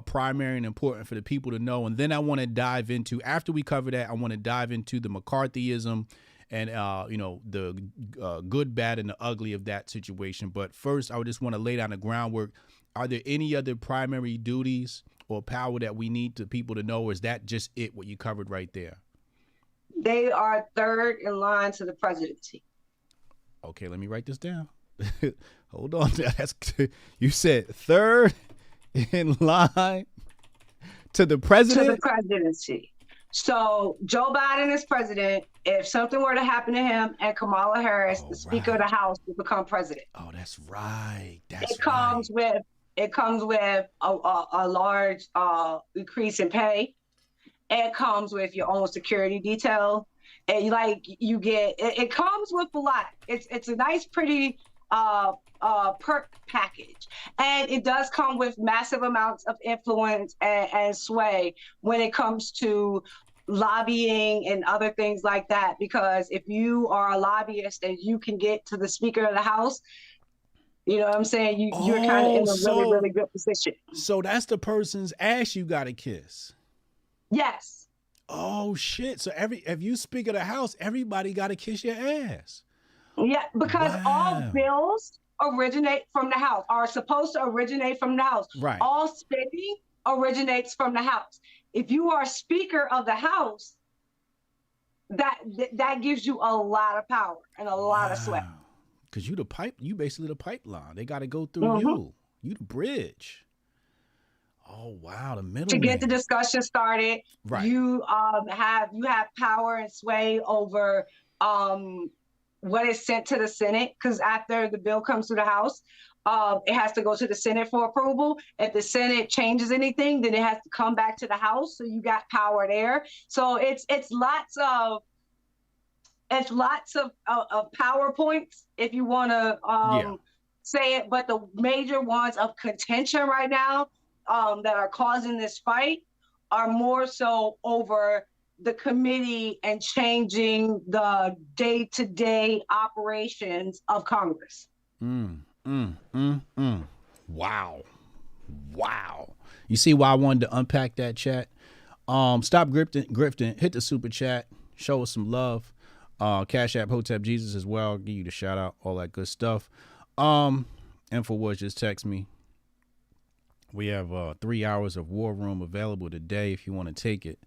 primary and important for the people to know? And then I want to dive into, after we cover that, I want to dive into the McCarthyism and, the good, bad, and the ugly of that situation. But first, I would just want to lay down the groundwork. Are there any other primary duties or power that we need to people to know, or is that just it, what you covered right there? They are third in line to the presidency. Okay, let me write this down. Hold on. You said third in line to the president? To the presidency. So Joe Biden is president. If something were to happen to him and Kamala Harris, the Speaker of the House, would become president. Oh, that's right. It comes with a large increase in pay. It comes with your own security detail. And it comes with a lot. It's a nice, pretty perk package. And it does come with massive amounts of influence and sway when it comes to lobbying and other things like that, because if you are a lobbyist and you can get to the Speaker of the House, you know what I'm saying? You're kind of in a really, really good position. So that's the person's ass you got to kiss. Yes. Oh shit! So if you Speak of the House, everybody got to kiss your ass. Yeah, because all bills originate from the House, are supposed to originate from the House. Right. All spending originates from the House. If you are Speaker of the House, that gives you a lot of power and a lot of sway. Because you basically the pipeline. They got to go through you. You the bridge. Oh wow, the middle. To get the discussion started, right. You have power and sway over what is sent to the Senate, because after the bill comes to the House, it has to go to the Senate for approval. If the Senate changes anything, then it has to come back to the House. So you got power there. So it's lots of PowerPoints, if you want to say it. But the major ones of contention right now that are causing this fight are more so over the committee and changing the day-to-day operations of Congress. Wow. You see why I wanted to unpack that, chat? Stop grifting, hit the super chat, show us some love. Cash App Hotep Jesus as well. Give you the shout out, all that good stuff. InfoWars just text me. We have 3 hours of War Room available today if you want to take it.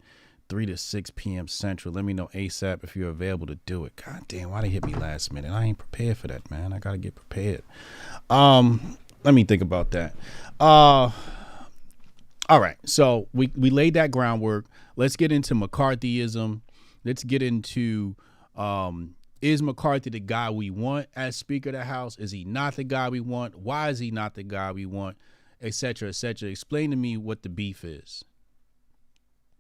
3 to 6 p.m. Central. Let me know ASAP if you're available to do it. God damn, why they hit me last minute? I ain't prepared for that, man. I got to get prepared. Let me think about that. All right. So we laid that groundwork. Let's get into McCarthyism. Let's get into, is McCarthy the guy we want as Speaker of the House? Is he not the guy we want? Why is he not the guy we want? Et cetera, et cetera. Explain to me what the beef is.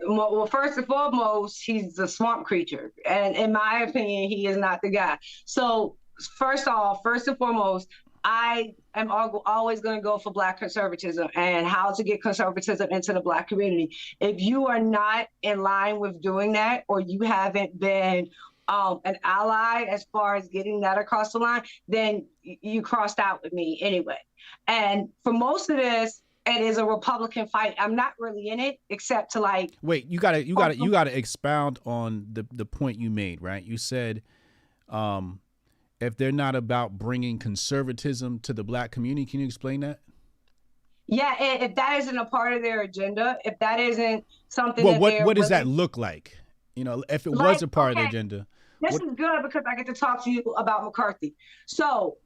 Well, first and foremost, he's a swamp creature. And in my opinion, he is not the guy. So first and foremost, I am always going to go for Black conservatism and how to get conservatism into the Black community. If you are not in line with doing that, or you haven't been an ally as far as getting that across the line, then you crossed out with me anyway. And for most of this, it is a Republican fight. I'm not really in it, except to like. Wait, you gotta expound on the point you made, right? You said, if they're not about bringing conservatism to the Black community, can you explain that? Yeah, if that isn't a part of their agenda, if that isn't something. Well, what does that look like? You know, if it was a part of the agenda. This is good because I get to talk to you about McCarthy. So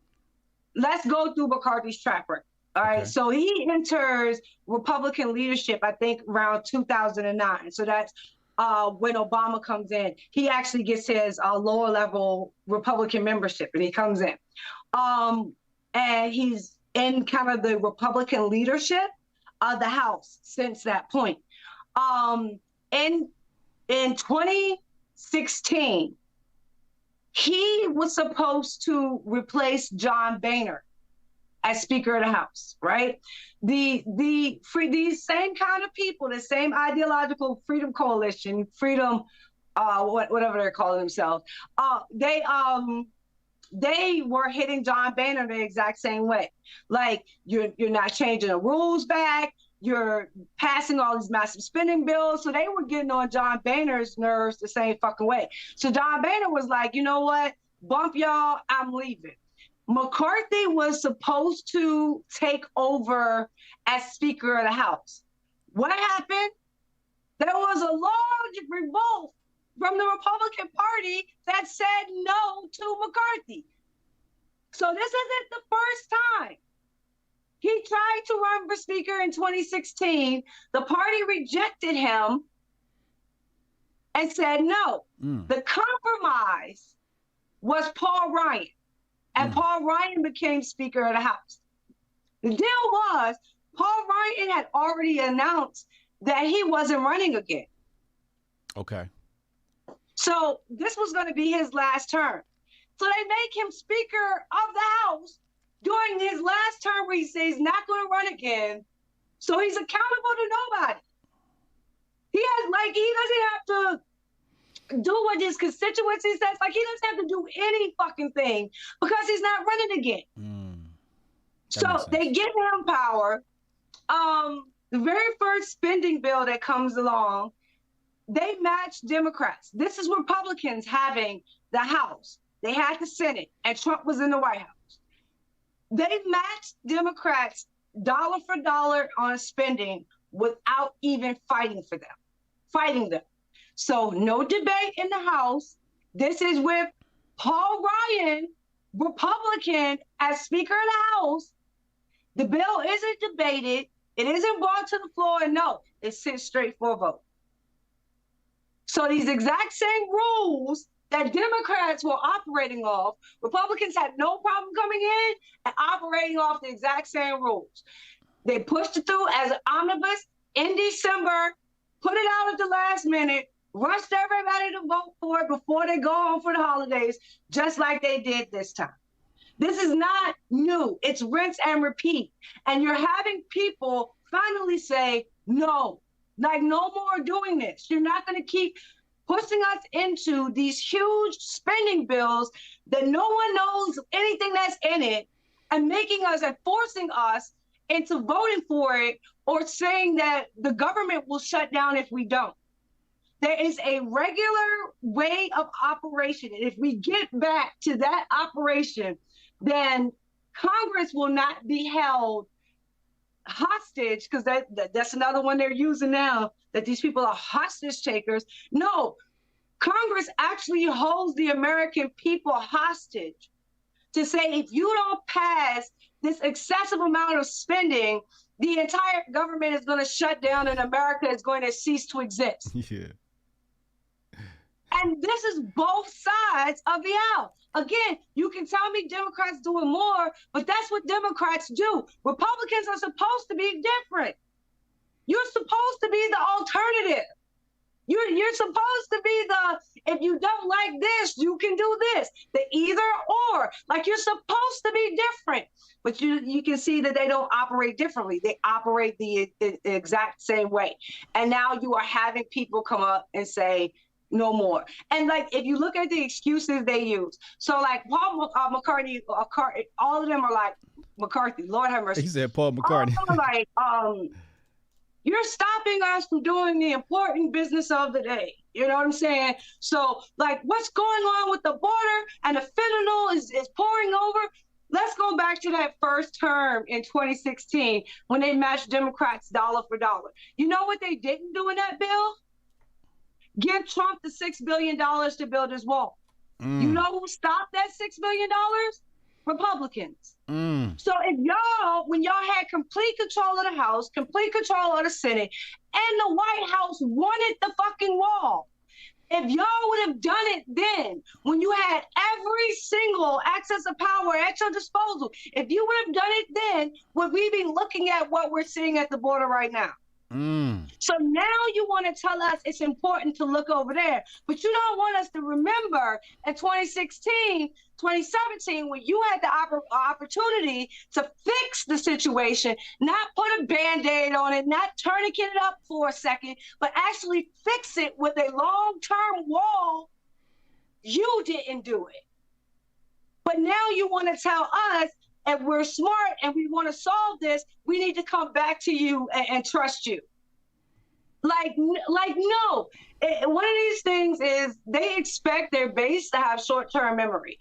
let's go through McCarthy's track record. All right. Okay. So he enters Republican leadership, I think, around 2009. So that's when Obama comes in. He actually gets his lower level Republican membership, and he comes in. And he's in kind of the Republican leadership of the House since that point. In 2016, he was supposed to replace John Boehner as Speaker of the House, right? These same kind of people, the same ideological Freedom Coalition, Freedom, whatever they're calling themselves, they were hitting John Boehner the exact same way. Like, you're not changing the rules back, you're passing all these massive spending bills. So they were getting on John Boehner's nerves the same fucking way. So John Boehner was like, you know what? Bump y'all, I'm leaving. McCarthy was supposed to take over as Speaker of the House. What happened? There was a large revolt from the Republican Party that said no to McCarthy. So this isn't the first time. He tried to run for Speaker in 2016. The party rejected him and said no. The compromise was Paul Ryan. And Paul Ryan became Speaker of the House. The deal was, Paul Ryan had already announced that he wasn't running again. Okay. So this was going to be his last term. So they make him Speaker of the House during his last term, where he says he's not going to run again. So he's accountable to nobody. He doesn't have to do what his constituency says. Like, he doesn't have to do any fucking thing because he's not running again. So they give him power. The very first spending bill that comes along, they match Democrats. This is Republicans having the House. They had the Senate, and Trump was in the White House. They matched Democrats dollar for dollar on spending without even fighting them. So no debate in the House. This is with Paul Ryan, Republican, as Speaker of the House. The bill isn't debated. It isn't brought to the floor, and no, it sits straight for a vote. So these exact same rules that Democrats were operating off, Republicans had no problem coming in and operating off the exact same rules. They pushed it through as an omnibus in December, put it out at the last minute, rushed everybody to vote for it before they go home for the holidays, just like they did this time. This is not new. It's rinse and repeat. And you're having people finally say, no, like, no more doing this. You're not going to keep pushing us into these huge spending bills that no one knows anything that's in it, and making us and forcing us into voting for it, or saying that the government will shut down if we don't. There is a regular way of operation. And if we get back to that operation, then Congress will not be held hostage, because that's another one they're using now, that these people are hostage takers. No, Congress actually holds the American people hostage to say, if you don't pass this excessive amount of spending, the entire government is going to shut down and America is going to cease to exist. Yeah. And this is both sides of the aisle. Again, you can tell me Democrats doing more, but that's what Democrats do. Republicans are supposed to be different. You're supposed to be the alternative. You're supposed to be if you don't like this, you can do this. The either or. Like, you're supposed to be different. But you can see that they don't operate differently. They operate the exact same way. And now you are having people come up and say, no more. And like, if you look at the excuses they use, so like Paul McCartney, all of them are like, McCarthy, Lord have mercy. He said Paul McCartney. Like, you're stopping us from doing the important business of the day. You know what I'm saying? So like, what's going on with the border and the fentanyl is pouring over? Let's go back to that first term in 2016 when they matched Democrats dollar for dollar. You know what they didn't do in that bill? Give Trump the $6 billion to build his wall. You know who stopped that $6 billion? Republicans. So if y'all, when y'all had complete control of the House, complete control of the Senate, and the White House wanted the fucking wall, if y'all would have done it then, when you had every single access of power at your disposal, if you would have done it then, would we be looking at what we're seeing at the border right now? So now you want to tell us it's important to look over there, but you don't want us to remember in 2016, 2017, when you had the opportunity to fix the situation, not put a Band-Aid on it, not tourniquet it up for a second, but actually fix it with a long-term wall. You didn't do it. But now you want to tell us, if we're smart and we want to solve this, we need to come back to you and trust you. Like no. One of these things is they expect their base to have short-term memory.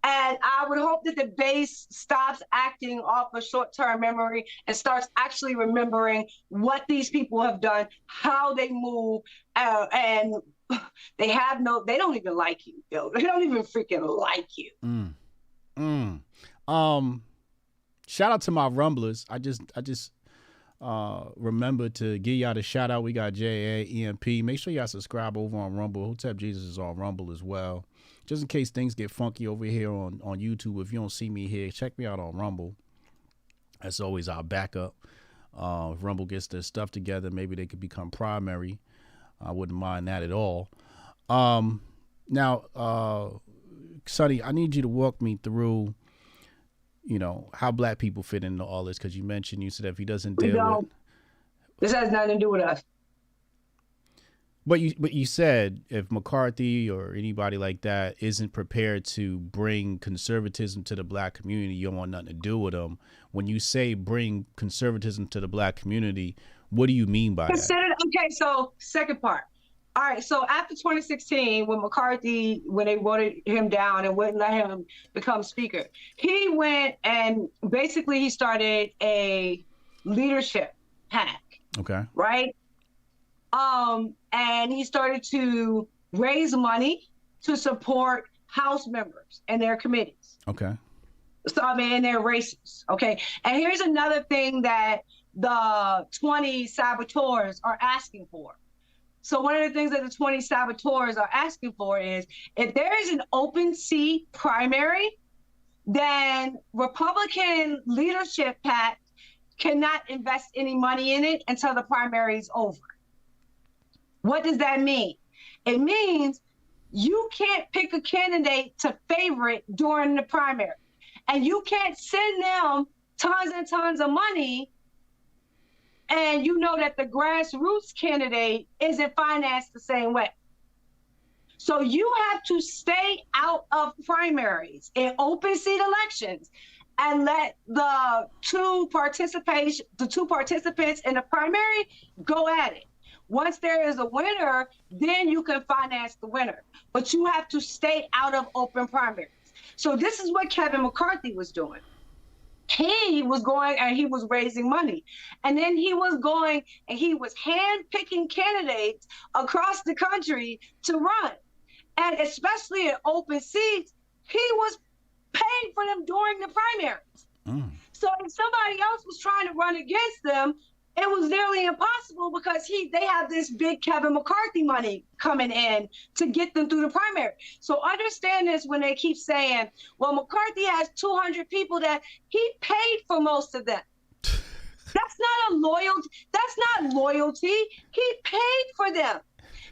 And I would hope that the base stops acting off of short-term memory and starts actually remembering what these people have done, how they move, and they don't even like you, Bill. They don't even freaking like you. Shout out to my Rumblers. I just remember to give y'all the shout out. We got JAEMP. Make sure y'all subscribe over on Rumble. Hotep Jesus is on Rumble as well. Just in case things get funky over here on YouTube. If you don't see me here, check me out on Rumble. That's always our backup. If Rumble gets their stuff together, maybe they could become primary. I wouldn't mind that at all. Now, Sonnie, I need you to walk me through, you know, how black people fit into all this, because you said if he doesn't deal with... This has nothing to do with us. But you said if McCarthy or anybody like that isn't prepared to bring conservatism to the black community, you don't want nothing to do with them. When you say bring conservatism to the black community, what do you mean by that? Okay, so second part. All right, so after 2016, when they voted him down and wouldn't let him become speaker, he went and basically he started a leadership pack. Okay. Right? And he started to raise money to support House members and their committees. Okay. So, I mean, and their races. Okay. And here's another thing that the 20 saboteurs are asking for. So one of the things that the 20 saboteurs are asking for is if there is an open seat primary, then Republican leadership PAC cannot invest any money in it until the primary is over. What does that mean? It means you can't pick a candidate to favorite during the primary. And you can't send them tons and tons of money and you know that the grassroots candidate isn't financed the same way. So you have to stay out of primaries in open seat elections and let the two participants in the primary go at it. Once there is a winner, then you can finance the winner. But you have to stay out of open primaries. So this is what Kevin McCarthy was doing. He was going and he was raising money. And then he was going and he was hand-picking candidates across the country to run. And especially in open seats, he was paying for them during the primaries. So if somebody else was trying to run against them, it was nearly impossible because they have this big Kevin McCarthy money coming in to get them through the primary. So understand this when they keep saying, well, McCarthy has 200 people that he paid for most of them. That's not loyalty. He paid for them.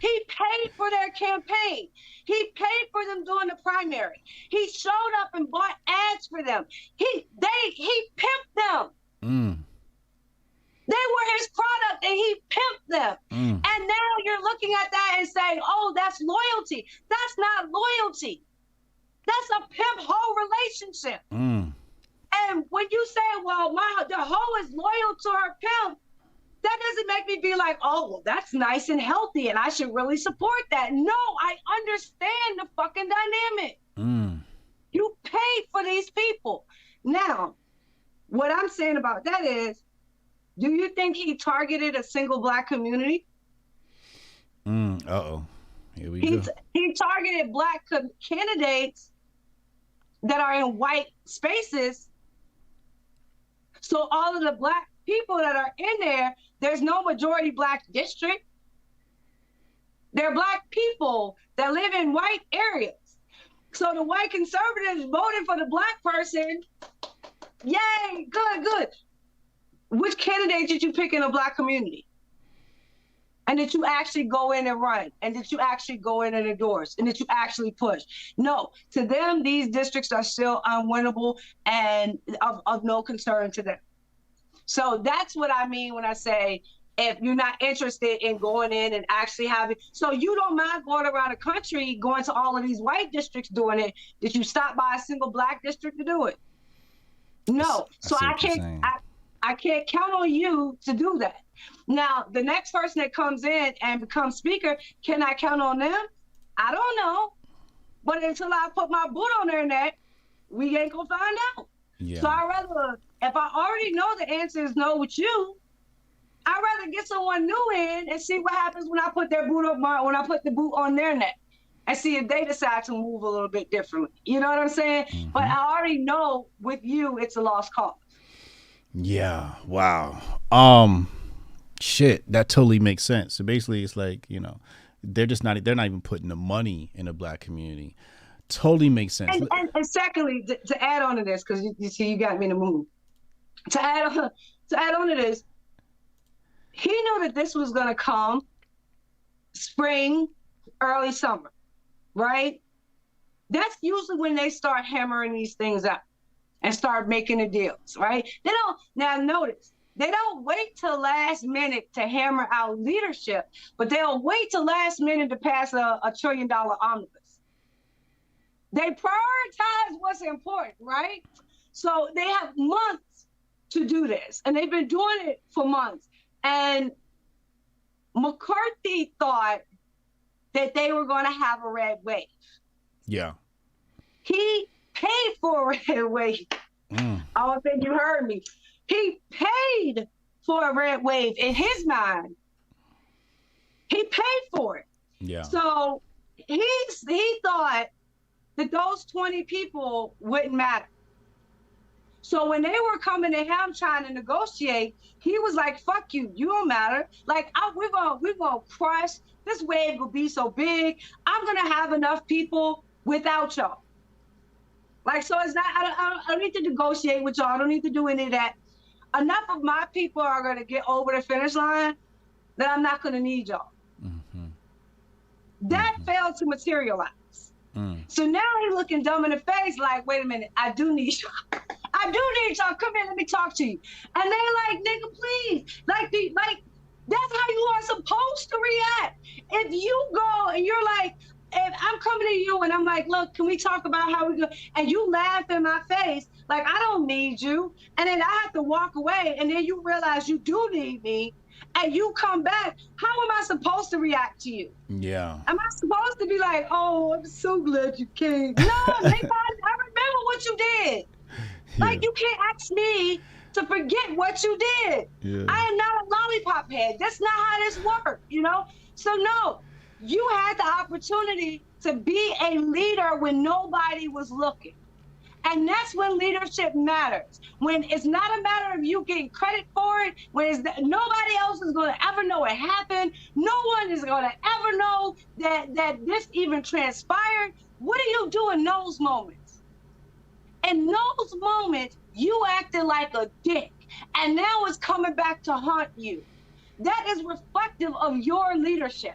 He paid for their campaign. He paid for them during the primary. He showed up and bought ads for them. He pimped them. They were his product and he pimped them. And now you're looking at that and saying, oh, that's loyalty. That's not loyalty. That's a pimp-hoe relationship. And when you say, well, the hoe is loyal to her pimp, that doesn't make me be like, oh, well, that's nice and healthy and I should really support that. No, I understand the fucking dynamic. You paid for these people. Now, what I'm saying about that is, do you think he targeted a single black community? Uh-oh. Here we go. He targeted black candidates that are in white spaces. So all of the black people that are in there, there's no majority black district. They're black people that live in white areas. So the white conservatives voted for the black person. Yay, good. Which candidate did you pick in a black community? And did you actually go in and run? And did you actually go in and endorse? And did you actually push? No, to them, these districts are still unwinnable and of no concern to them. So that's what I mean when I say, if you're not interested in going in and actually having, so you don't mind going around the country, going to all of these white districts doing it, did you stop by a single black district to do it? No, so I can't count on you to do that. Now, the next person that comes in and becomes speaker, can I count on them? I don't know. But until I put my boot on their neck, we ain't gonna find out. Yeah. So if I already know the answer is no with you, I'd rather get someone new in and see what happens when I put the boot on their neck and see if they decide to move a little bit differently. You know what I'm saying? But I already know with you, it's a lost cause. Yeah. Wow. Shit, that totally makes sense. So basically it's like, they're not even putting the money in the black community. Totally makes sense. And secondly, to add on to this, because you see, you got me in the mood. To add on to this, he knew that this was going to come spring, early summer, right? That's usually when they start hammering these things out and start making the deals, right? Now notice, They don't wait till last minute to hammer out leadership, but they'll wait till last minute to pass a $1 trillion omnibus. They prioritize what's important, right? So they have months to do this, and they've been doing it for months. And McCarthy thought that they were going to have a red wave. Yeah. He paid for a red wave. I don't think you heard me. He paid for a red wave in his mind. He paid for it. Yeah. So he thought that those 20 people wouldn't matter. So when they were coming to him trying to negotiate, he was like, fuck you, you don't matter. Like, we're gonna crush, this wave will be so big, I'm gonna have enough people without y'all. Like, so it's not, I don't need to negotiate with y'all, I don't need to do any of that. Enough of my people are gonna get over the finish line that I'm not gonna need y'all. That failed to materialize. So now he's looking dumb in the face like, wait a minute, I do need y'all. I do need y'all. Come here, let me talk to you. And they like, nigga, please. Like, that's how you are supposed to react. If you go and you're like, if I'm coming to you and I'm like, look, can we talk about how we go? And you laugh in my face, like, I don't need you. And then I have to walk away. And then you realize you do need me. And you come back, how am I supposed to react to you? Yeah. Am I supposed to be like, oh, I'm so glad you came? No, nigga, I remember what you did. Like, you can't ask me to forget what you did. Yeah. I am not a lollipop head. That's not how this works, you know? So no, you had the opportunity to be a leader when nobody was looking. And that's when leadership matters. When it's not a matter of you getting credit for it, when nobody else is going to ever know it happened, no one is going to ever know that this even transpired. What do you do in those moments? In those moments, you acted like a dick, and now it's coming back to haunt you. That is reflective of your leadership,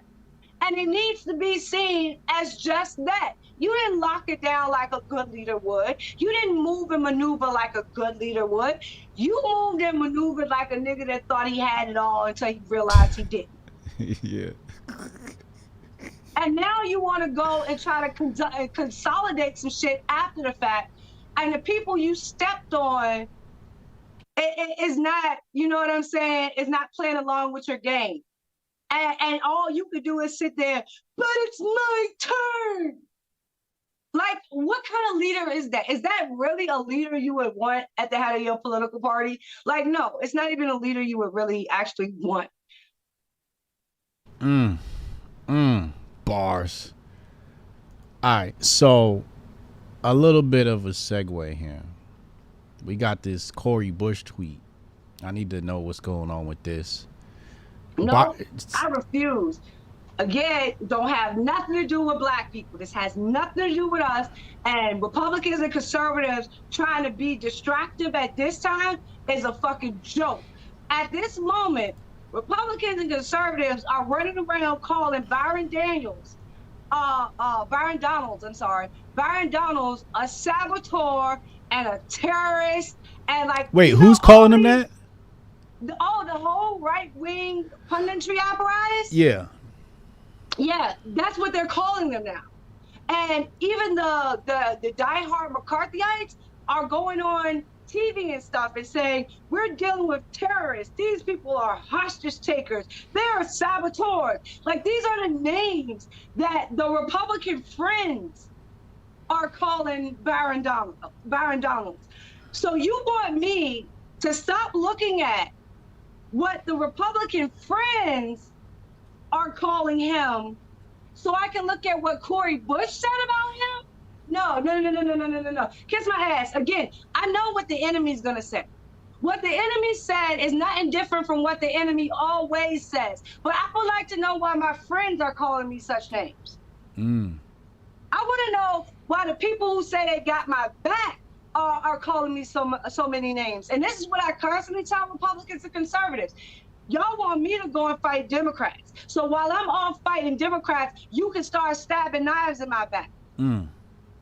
and it needs to be seen as just that. You didn't lock it down like a good leader would. You didn't move and maneuver like a good leader would. You moved and maneuvered like a nigga that thought he had it all until he realized he didn't. Yeah. And now you want to go and try to consolidate some shit after the fact, and the people you stepped on is not, you know what I'm saying, is not playing along with your game. And all you could do is sit there, but it's my turn. Like, what kind of leader is that? Is that really a leader you would want at the head of your political party? Like, no, it's not even a leader you would really actually want. Bars. All right, so a little bit of a segue here. We got this Cori Bush tweet. I need to know what's going on with this. No, I refuse. Again, don't have nothing to do with black people. This has nothing to do with us. And Republicans and conservatives trying to be distractive at this time is a fucking joke. At this moment, Republicans and conservatives are running around calling Byron Donalds a saboteur and a terrorist and like. Wait, who's calling him that? The whole right-wing punditry apparatus? Yeah. Yeah, that's what they're calling them now. And even the diehard McCarthyites are going on TV and stuff and saying, we're dealing with terrorists. These people are hostage takers. They're saboteurs. Like, these are the names that the Republican friends are calling Byron Donalds. So you want me to stop looking at what the Republican friends are calling him so I can look at what Cori Bush said about him? No. Kiss my ass. Again, I know what the enemy's gonna say. What the enemy said is nothing different from what the enemy always says. But I would like to know why my friends are calling me such names. I want to know why the people who say they got my back are calling me so many names. And this is what I constantly tell Republicans and conservatives. Y'all want me to go and fight Democrats. So while I'm off fighting Democrats, you can start stabbing knives in my back.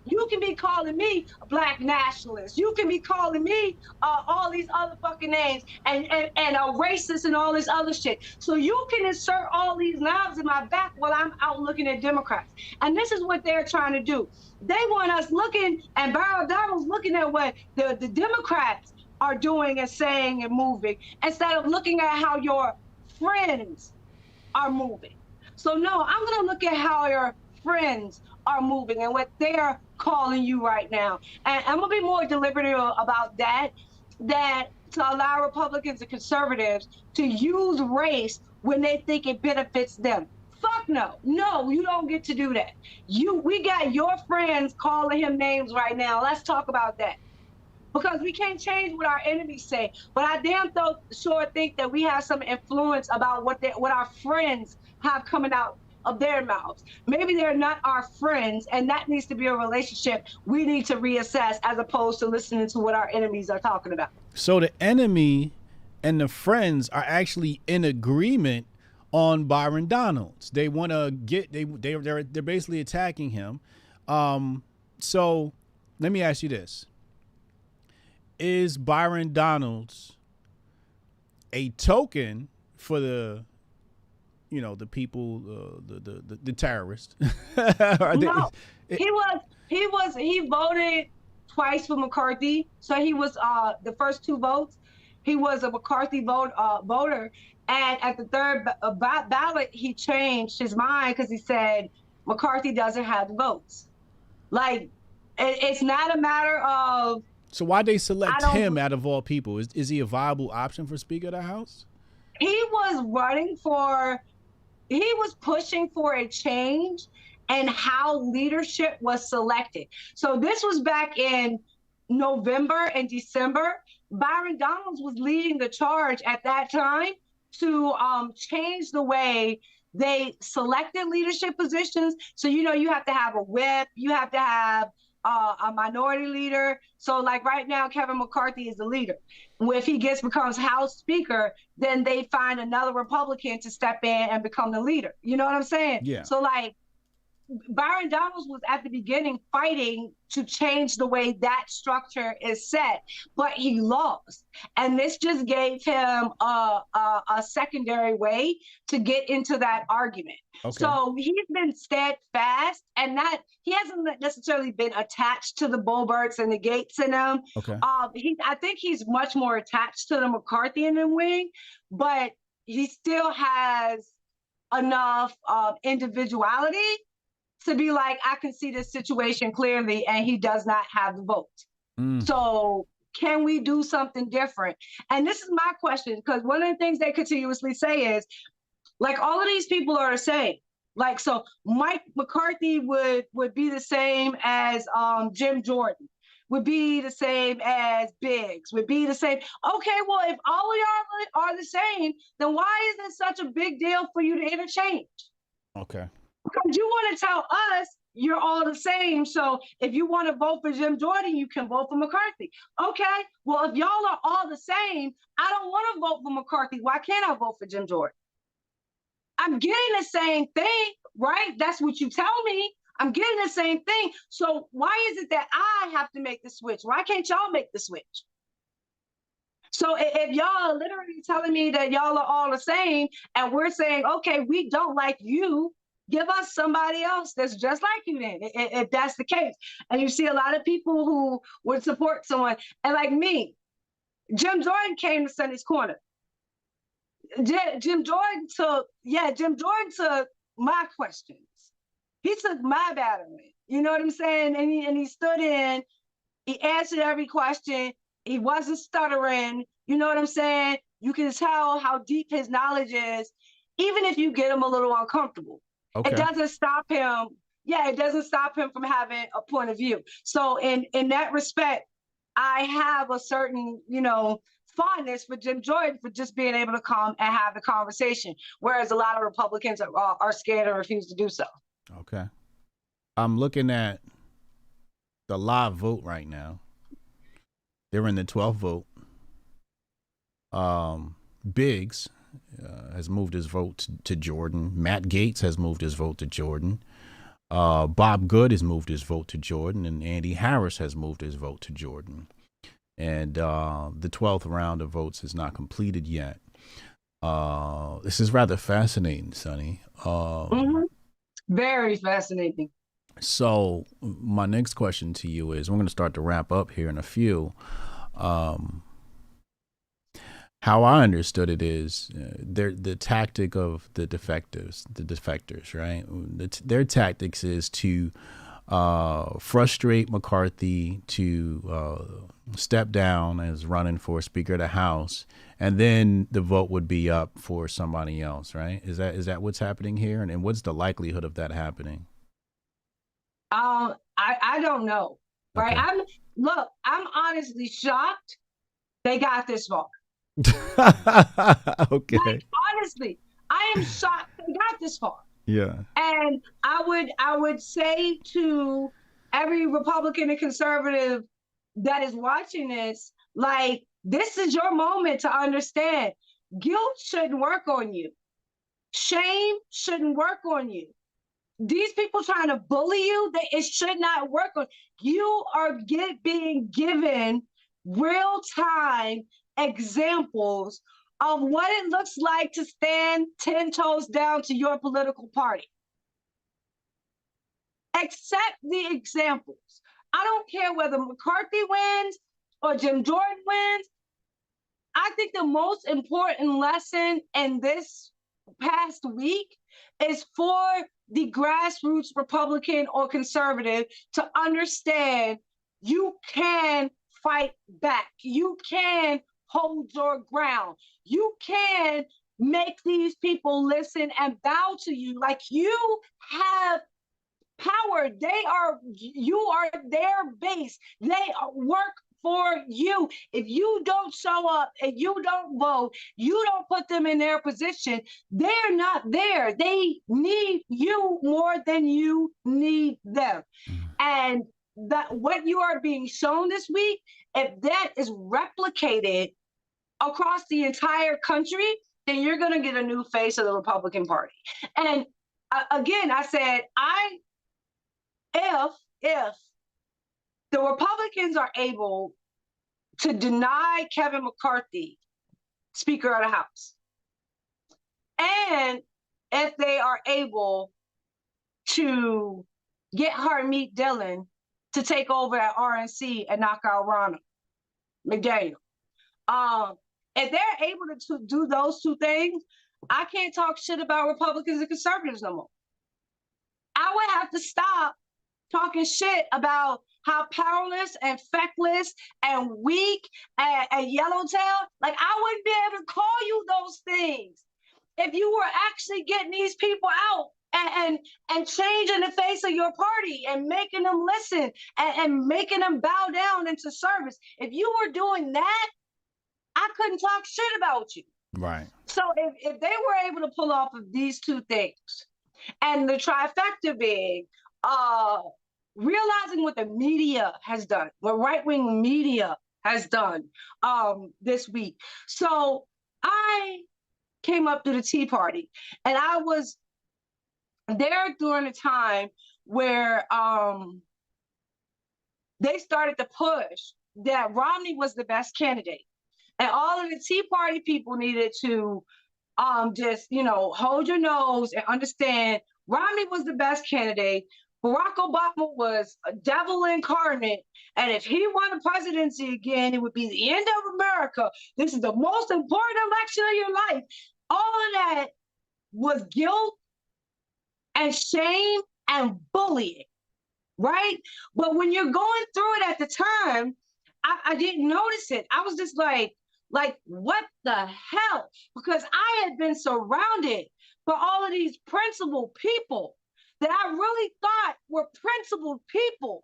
You can be calling me a black nationalist. You can be calling me all these other fucking names and a racist and all this other shit. So you can insert all these knobs in my back while I'm out looking at Democrats. And this is what they're trying to do. They want us looking, and Byron Donalds looking at what the Democrats are doing and saying and moving, instead of looking at how your friends are moving. So no, I'm gonna look at how your friends are moving and what they're calling you right now. And I'm gonna be more deliberative about that to allow Republicans and conservatives to use race when they think it benefits them. Fuck no. No, you don't get to do that. We got your friends calling him names right now. Let's talk about that. Because we can't change what our enemies say. But I damn sure think that we have some influence about what our friends have coming out of their mouths. Maybe they're not our friends, and that needs to be a relationship we need to reassess, as opposed to listening to what our enemies are talking about. So the enemy and the friends are actually in agreement on Byron Donalds. They want to get they're basically attacking him. So let me ask you this: is Byron Donalds a token for the people, the terrorists? No, he voted twice for McCarthy. So he was the first two votes. He was a McCarthy voter. And at the third ballot, he changed his mind because he said McCarthy doesn't have the votes. Like, it's not a matter of. So why'd they select him out of all people? Is he a viable option for Speaker of the House? He was pushing for a change and how leadership was selected. So this was back in November and December. Byron Donalds was leading the charge at that time to change the way they selected leadership positions. So, you have to have a whip, you have to have a minority leader. So like right now, Kevin McCarthy is the leader. If he becomes House Speaker, then they find another Republican to step in and become the leader. You know what I'm saying? Yeah. So like Byron Donalds was at the beginning fighting to change the way that structure is set, but he lost. And this just gave him a secondary way to get into that argument. Okay. So he's been steadfast, and he hasn't necessarily been attached to the Boeberts and the Gates in them. Okay. I think he's much more attached to the McCarthyian wing, but he still has enough individuality to be like, I can see this situation clearly, and he does not have the vote. So can we do something different? And this is my question, because one of the things they continuously say is, like, all of these people are the same. Like, so Mike McCarthy would be the same as Jim Jordan, would be the same as Biggs, would be the same. Okay, well, if all of y'all are the same, then why is it such a big deal for you to interchange? Okay. Because you want to tell us you're all the same. So if you want to vote for Jim Jordan, you can vote for McCarthy. Okay, well, if y'all are all the same, I don't want to vote for McCarthy. Why can't I vote for Jim Jordan? I'm getting the same thing, right? That's what you tell me. I'm getting the same thing. So why is it that I have to make the switch? Why can't y'all make the switch? So if y'all are literally telling me that y'all are all the same, and we're saying, okay, we don't like you, give us somebody else that's just like you then, if that's the case. And you see a lot of people who would support someone. And like me, Jim Jordan came to Sonny's corner. Jim Jordan took my questions. He took my battering. You know what I'm saying? And he stood in, he answered every question. He wasn't stuttering. You know what I'm saying? You can tell how deep his knowledge is, even if you get him a little uncomfortable. Okay. It doesn't stop him. Yeah, it doesn't stop him from having a point of view. So in that respect, I have a certain, fondness for Jim Jordan for just being able to come and have the conversation, whereas a lot of Republicans are scared and refuse to do so. Okay. I'm looking at the live vote right now. They're in the 12th vote. Biggs has moved his vote to Jordan. Matt Gaetz has moved his vote to Jordan. Bob Good has moved his vote to Jordan, and Andy Harris has moved his vote to Jordan. And the 12th round of votes is not completed yet. This is rather fascinating, Sonnie. Very fascinating. So my next question to you is, we're going to start to wrap up here in a few. How I understood it is the tactic of the defectors, right? Their tactics is to frustrate McCarthy to step down as running for Speaker of the House, and then the vote would be up for somebody else, right? Is that what's happening here? And what's the likelihood of that happening? I don't know, right? Okay. I'm honestly shocked they got this far. Okay. Like, honestly, I am shocked they got this far. Yeah. And I would say to every Republican and conservative that is watching this, like, this is your moment to understand. Guilt shouldn't work on you. Shame shouldn't work on you. These people trying to bully you, it should not work on you. Are being given real-time examples of what it looks like to stand 10 toes down to your political party. Accept the examples. I don't care whether McCarthy wins or Jim Jordan wins. I think the most important lesson in this past week is for the grassroots Republican or conservative to understand you can fight back. You can hold your ground. You can make these people listen and bow to you. Like, you have power. You are their base. They work for you. If you don't show up and you don't vote, you don't put them in their position, they're not there. They need you more than you need them. And that what you are being shown this week, if that is replicated across the entire country, then you're going to get a new face of the Republican Party. And again, I said, if the Republicans are able to deny Kevin McCarthy Speaker of the House, and if they are able to get Harmeet Dillon to take over at RNC and knock out Ronna McDaniel, if they're able to do those two things, I can't talk shit about Republicans and conservatives no more. I would have to stop talking shit about how powerless and feckless and weak and yellowtail. Like, I wouldn't be able to call you those things if you were actually getting these people out and changing the face of your party and making them listen and making them bow down into service. If you were doing that, I couldn't talk shit about you. Right. So if they were able to pull off of these two things, and the trifecta being realizing what the media has done, what right-wing media has done this week. So I came up to the Tea Party, and I was there during a time where they started to push that Romney was the best candidate. And all of the Tea Party people needed to just, hold your nose and understand Romney was the best candidate. Barack Obama was a devil incarnate. And if he won the presidency again, it would be the end of America. This is the most important election of your life. All of that was guilt and shame and bullying, right? But when you're going through it at the time, I didn't notice it. I was just like, what the hell? Because I had been surrounded by all of these principled people that I really thought were principled people.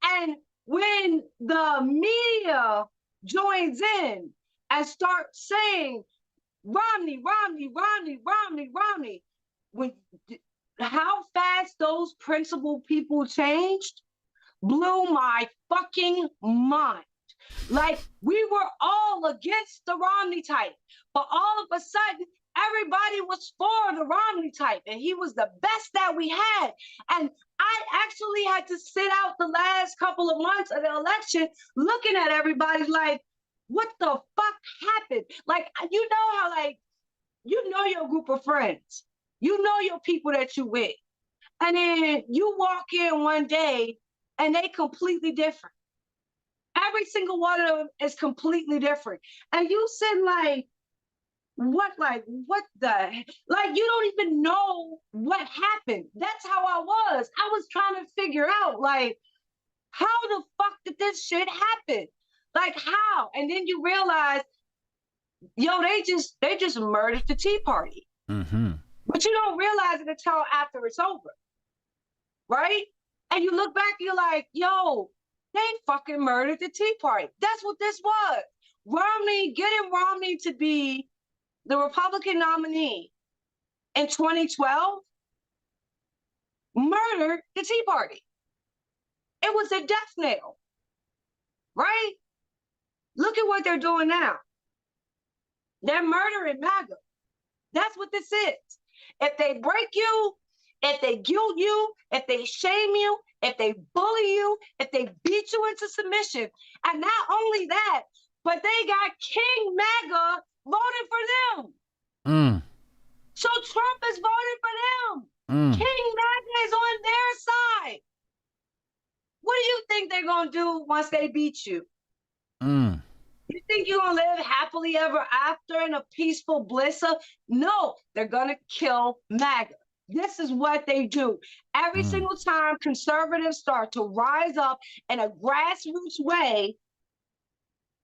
And when the media joins in and starts saying, Romney, Romney, Romney, Romney, Romney, how fast those principled people changed blew my fucking mind. Like, we were all against the Romney type, but all of a sudden, everybody was for the Romney type, and he was the best that we had. And I actually had to sit out the last couple of months of the election looking at everybody like, what the fuck happened? Like, you know how, like, you know your group of friends, you know your people that you with, and then you walk in one day and they completely different. Every single one of them is completely different. And you said like what the, like, you don't even know what happened. That's how I was. I was trying to figure out, like, how the fuck did this shit happen? Like, how? And then you realize, yo, they just murdered the Tea Party. Mm-hmm. But you don't realize it until after it's over, right? And you look back, you're like, yo, they fucking murdered the Tea Party. That's what this was. Romney, getting Romney to be the Republican nominee in 2012 murdered the Tea Party. It was a death knell, right? Look at what they're doing now. They're murdering MAGA. That's what this is. If they break you, if they guilt you, if they shame you, if they bully you, if they beat you into submission, and not only that, but they got King MAGA voting for them. So Trump is voting for them. King MAGA is on their side. What do you think they're going to do once they beat you? You think you're going to live happily ever after in a peaceful bliss? No, they're going to kill MAGA. This is what they do. Every single time conservatives start to rise up in a grassroots way,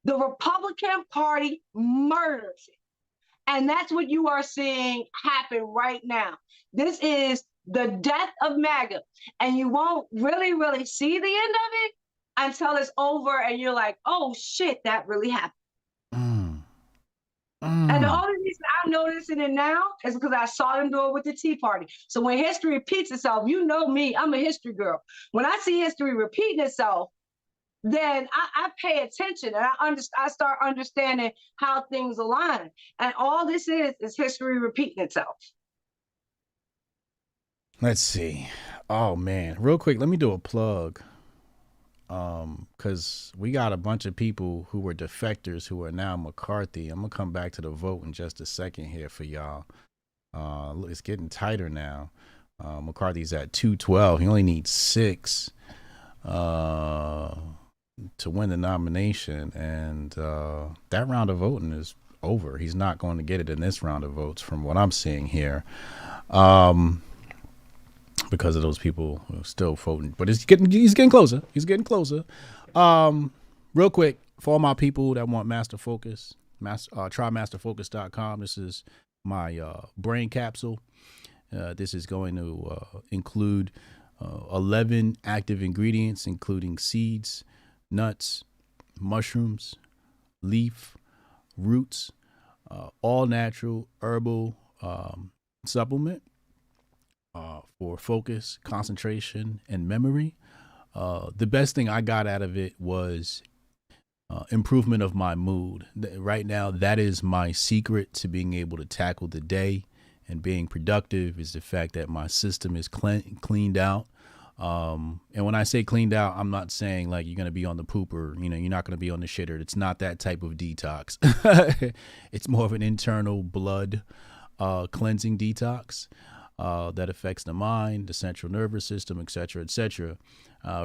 the Republican Party murders it. And that's what you are seeing happen right now. This is the death of MAGA. And you won't really see the end of it until it's over and you're like, oh shit, that really happened. And the only reason I'm noticing it now is because I saw them do it with the Tea Party. So when history repeats itself, you know me, I'm a history girl. When I see history repeating itself, then I pay attention and I start understanding how things align. And all this is history repeating itself. Let's see. Oh man, real quick, let me do a plug. Because we got a bunch of people who were defectors who are now McCarthy. I'm gonna come back to the vote in just a second here for y'all. It's getting tighter now. McCarthy's at 212. He only needs 6 to win the nomination, and that round of voting is over. He's not going to get it in this round of votes from what I'm seeing here. Because of those people who are still voting, but he's getting closer. He's getting closer. Real quick, for all my people that want Master Focus, try masterfocus.com. This is my brain capsule. This is going to include 11 active ingredients, including seeds, nuts, mushrooms, leaf, roots, all natural herbal supplement. For focus, concentration, and memory. The best thing I got out of it was improvement of my mood. Right now, that is my secret to being able to tackle the day and being productive, is the fact that my system is cleaned out. And when I say cleaned out, I'm not saying like you're going to be on the pooper, you're not going to be on the shitter. It's not that type of detox. It's more of an internal blood cleansing detox. That affects the mind, the central nervous system, et cetera, et cetera.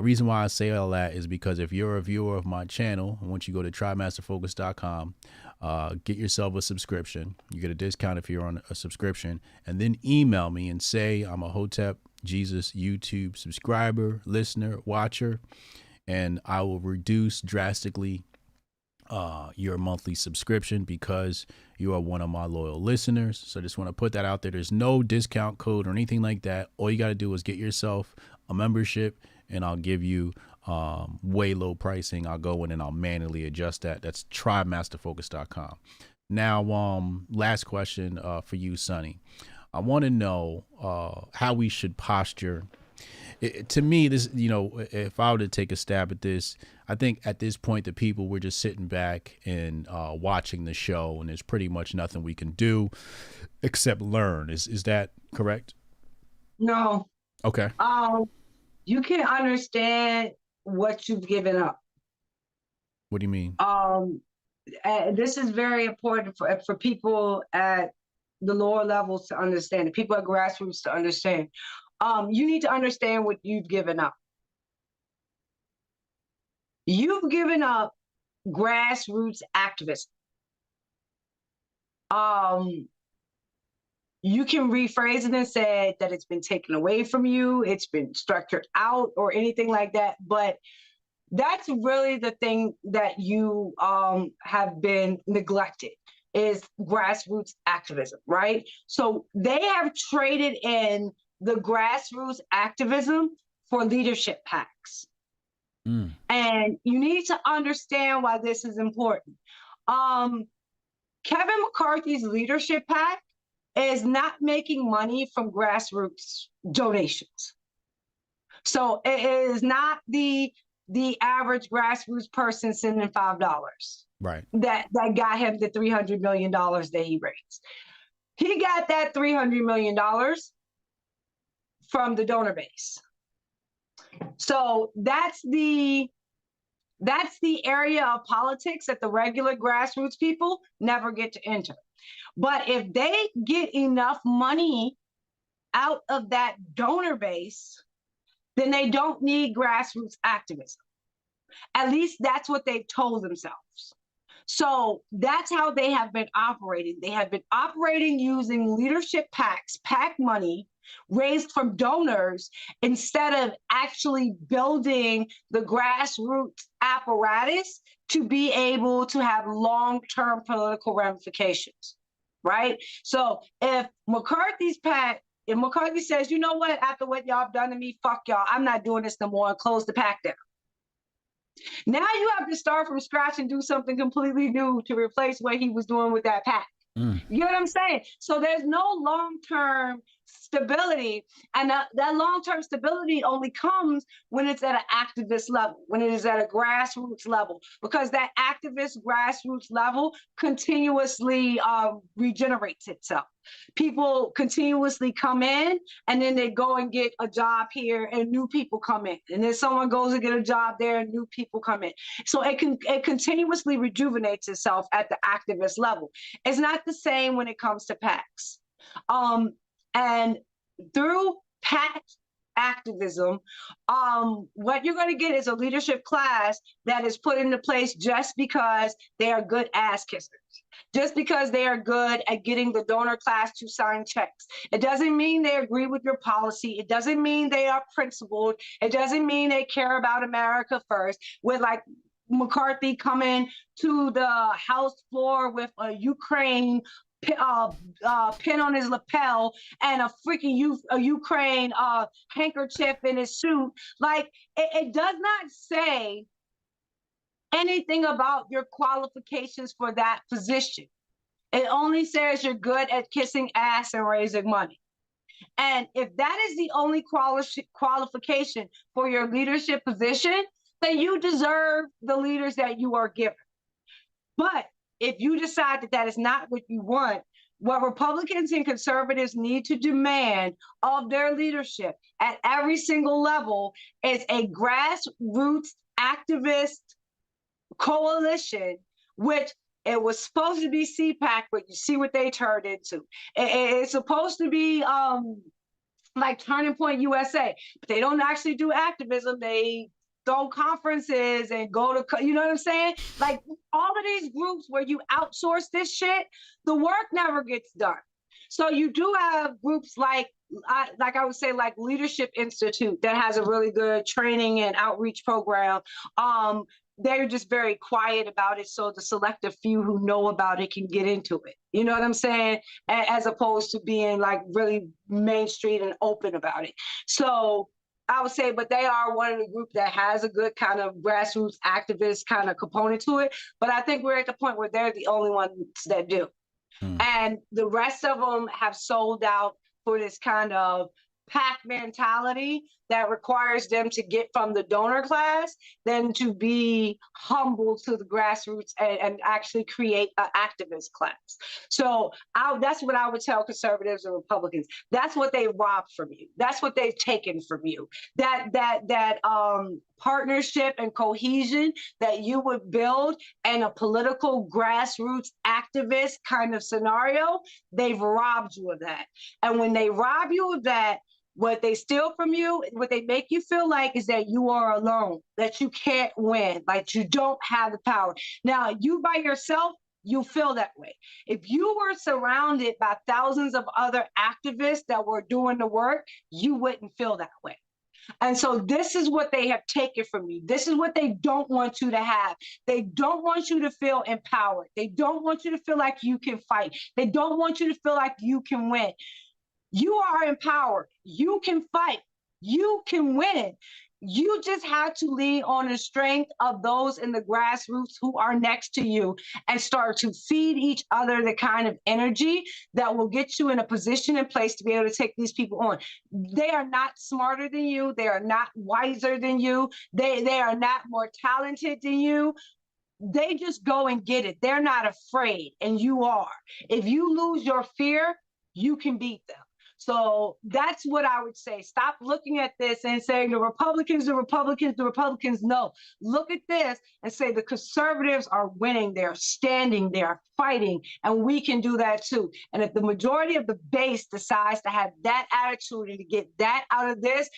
Reason why I say all that is because if you're a viewer of my channel, I want you to go to trymasterfocus.com, get yourself a subscription. You get a discount if you're on a subscription, and then email me and say I'm a Hotep Jesus YouTube subscriber, listener, watcher, and I will reduce drastically your monthly subscription because you are one of my loyal listeners. So I just want to put that out there. There's no discount code or anything like that. All you got to do is get yourself a membership and I'll give you way low pricing. I'll go in and I'll manually adjust that. That's trymasterfocus.com. Now, last question for you, Sonnie. I want to know how we should posture To me, this, if I were to take a stab at this, I think at this point the people were just sitting back and watching the show, and there's pretty much nothing we can do except learn. Is that correct? No. Okay. You can understand what you've given up. What do you mean? This is very important for people at the lower levels to understand, and people at grassroots to understand. You need to understand what you've given up. You've given up grassroots activism. You can rephrase it and say that it's been taken away from you, it's been structured out, or anything like that. But that's really the thing that you have been neglected, is grassroots activism, right? So they have traded in the grassroots activism for leadership PACs. And you need to understand why this is important. Kevin McCarthy's leadership PAC is not making money from grassroots donations. So it is not the average grassroots person sending $5, right, that got him the $300 million that he raised. He got that $300 million from the donor base. So that's the area of politics that the regular grassroots people never get to enter. But if they get enough money out of that donor base, then they don't need grassroots activism. At least that's what they've told themselves. So that's how they have been operating. They have been operating using leadership PACs, PAC money raised from donors, instead of actually building the grassroots apparatus to be able to have long-term political ramifications, right? So if McCarthy's PAC, if McCarthy says, you know what, after what y'all have done to me, fuck y'all, I'm not doing this no more, and close the PAC down. Now you have to start from scratch and do something completely new to replace what he was doing with that PAC. You know what I'm saying? So there's no long-term stability, and that long-term stability only comes when it's at an activist level, when it is at a grassroots level, because that activist grassroots level continuously regenerates itself. People continuously come in, and then they go and get a job here, and new people come in, and then someone goes and get a job there, and new people come in. So it continuously rejuvenates itself at the activist level. It's not the same when it comes to PACs. And through PAC activism, what you're going to get is a leadership class that is put into place just because they are good ass kissers, just because they are good at getting the donor class to sign checks. It doesn't mean they agree with your policy. It doesn't mean they are principled. It doesn't mean they care about America first. With like McCarthy coming to the House floor with a Ukraine pin on his lapel and a freaking Ukraine handkerchief in his suit. Like, it does not say anything about your qualifications for that position. It only says you're good at kissing ass and raising money. And if that is the only qualification for your leadership position, then you deserve the leaders that you are given. But if you decide that that is not what you want, what Republicans and conservatives need to demand of their leadership at every single level is a grassroots activist coalition, which it was supposed to be CPAC, but you see what they turned into. It's supposed to be like Turning Point USA, but they don't actually do activism. They throw conferences and go to, you know what I'm saying? Like all of these groups where you outsource this shit, the work never gets done. So you do have groups like I would say, like Leadership Institute that has a really good training and outreach program. They're just very quiet about it, so the selective few who know about it can get into it. You know what I'm saying? As opposed to being like really Main Street and open about it. So I would say, but they are one of the groups that has a good kind of grassroots activist kind of component to it. But I think we're at the point where they're the only ones that do. And the rest of them have sold out for this kind of PAC mentality that requires them to get from the donor class than to be humble to the grassroots and actually create an activist class. So that's what I would tell conservatives and Republicans. That's what they robbed from you. That's what they've taken from you. That partnership and cohesion that you would build in a political grassroots activist kind of scenario, they've robbed you of that. And when they rob you of that, what they steal from you, what they make you feel like is that you are alone, that you can't win, like you don't have the power. Now, you by yourself, you feel that way. If you were surrounded by thousands of other activists that were doing the work, you wouldn't feel that way. And so this is what they have taken from you. This is what they don't want you to have. They don't want you to feel empowered. They don't want you to feel like you can fight. They don't want you to feel like you can win. You are empowered. You can fight. You can win. You just have to lean on the strength of those in the grassroots who are next to you and start to feed each other the kind of energy that will get you in a position and place to be able to take these people on. They are not smarter than you. They are not wiser than you. They are not more talented than you. They just go and get it. They're not afraid, and you are. If you lose your fear, you can beat them. So that's what I would say. Stop looking at this and saying the Republicans. No, look at this and say the conservatives are winning. They're standing, they're fighting, and we can do that too. And if the majority of the base decides to have that attitude and to get that out of this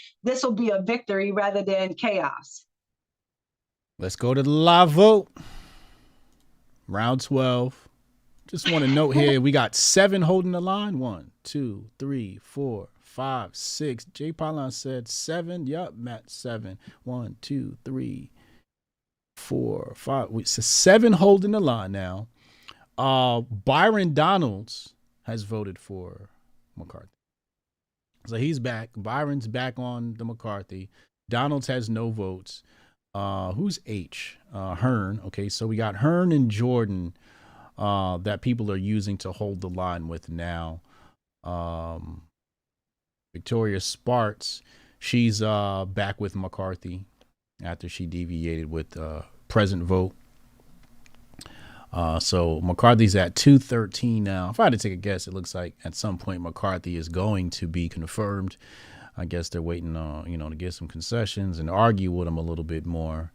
will be a victory rather than chaos. Let's go to the live vote. Round 12. Just want to note here, we got 7 holding the line. 1, 2, 3, 4, 5, 6. Jay Palan said 7. Yup, Matt 7. 1, 2, 3, 4, 5. So 7 holding the line now. Byron Donalds has voted for McCarthy. So he's back. Byron's back on the McCarthy. Donalds has no votes. Who's H? Hearn. Okay, so we got Hearn and Jordan that people are using to hold the line with now. Victoria Sparks, she's back with McCarthy after she deviated with present vote. So McCarthy's at 213 now. If I had to take a guess, it looks like at some point McCarthy is going to be confirmed. I guess they're waiting on, to get some concessions and argue with him a little bit more.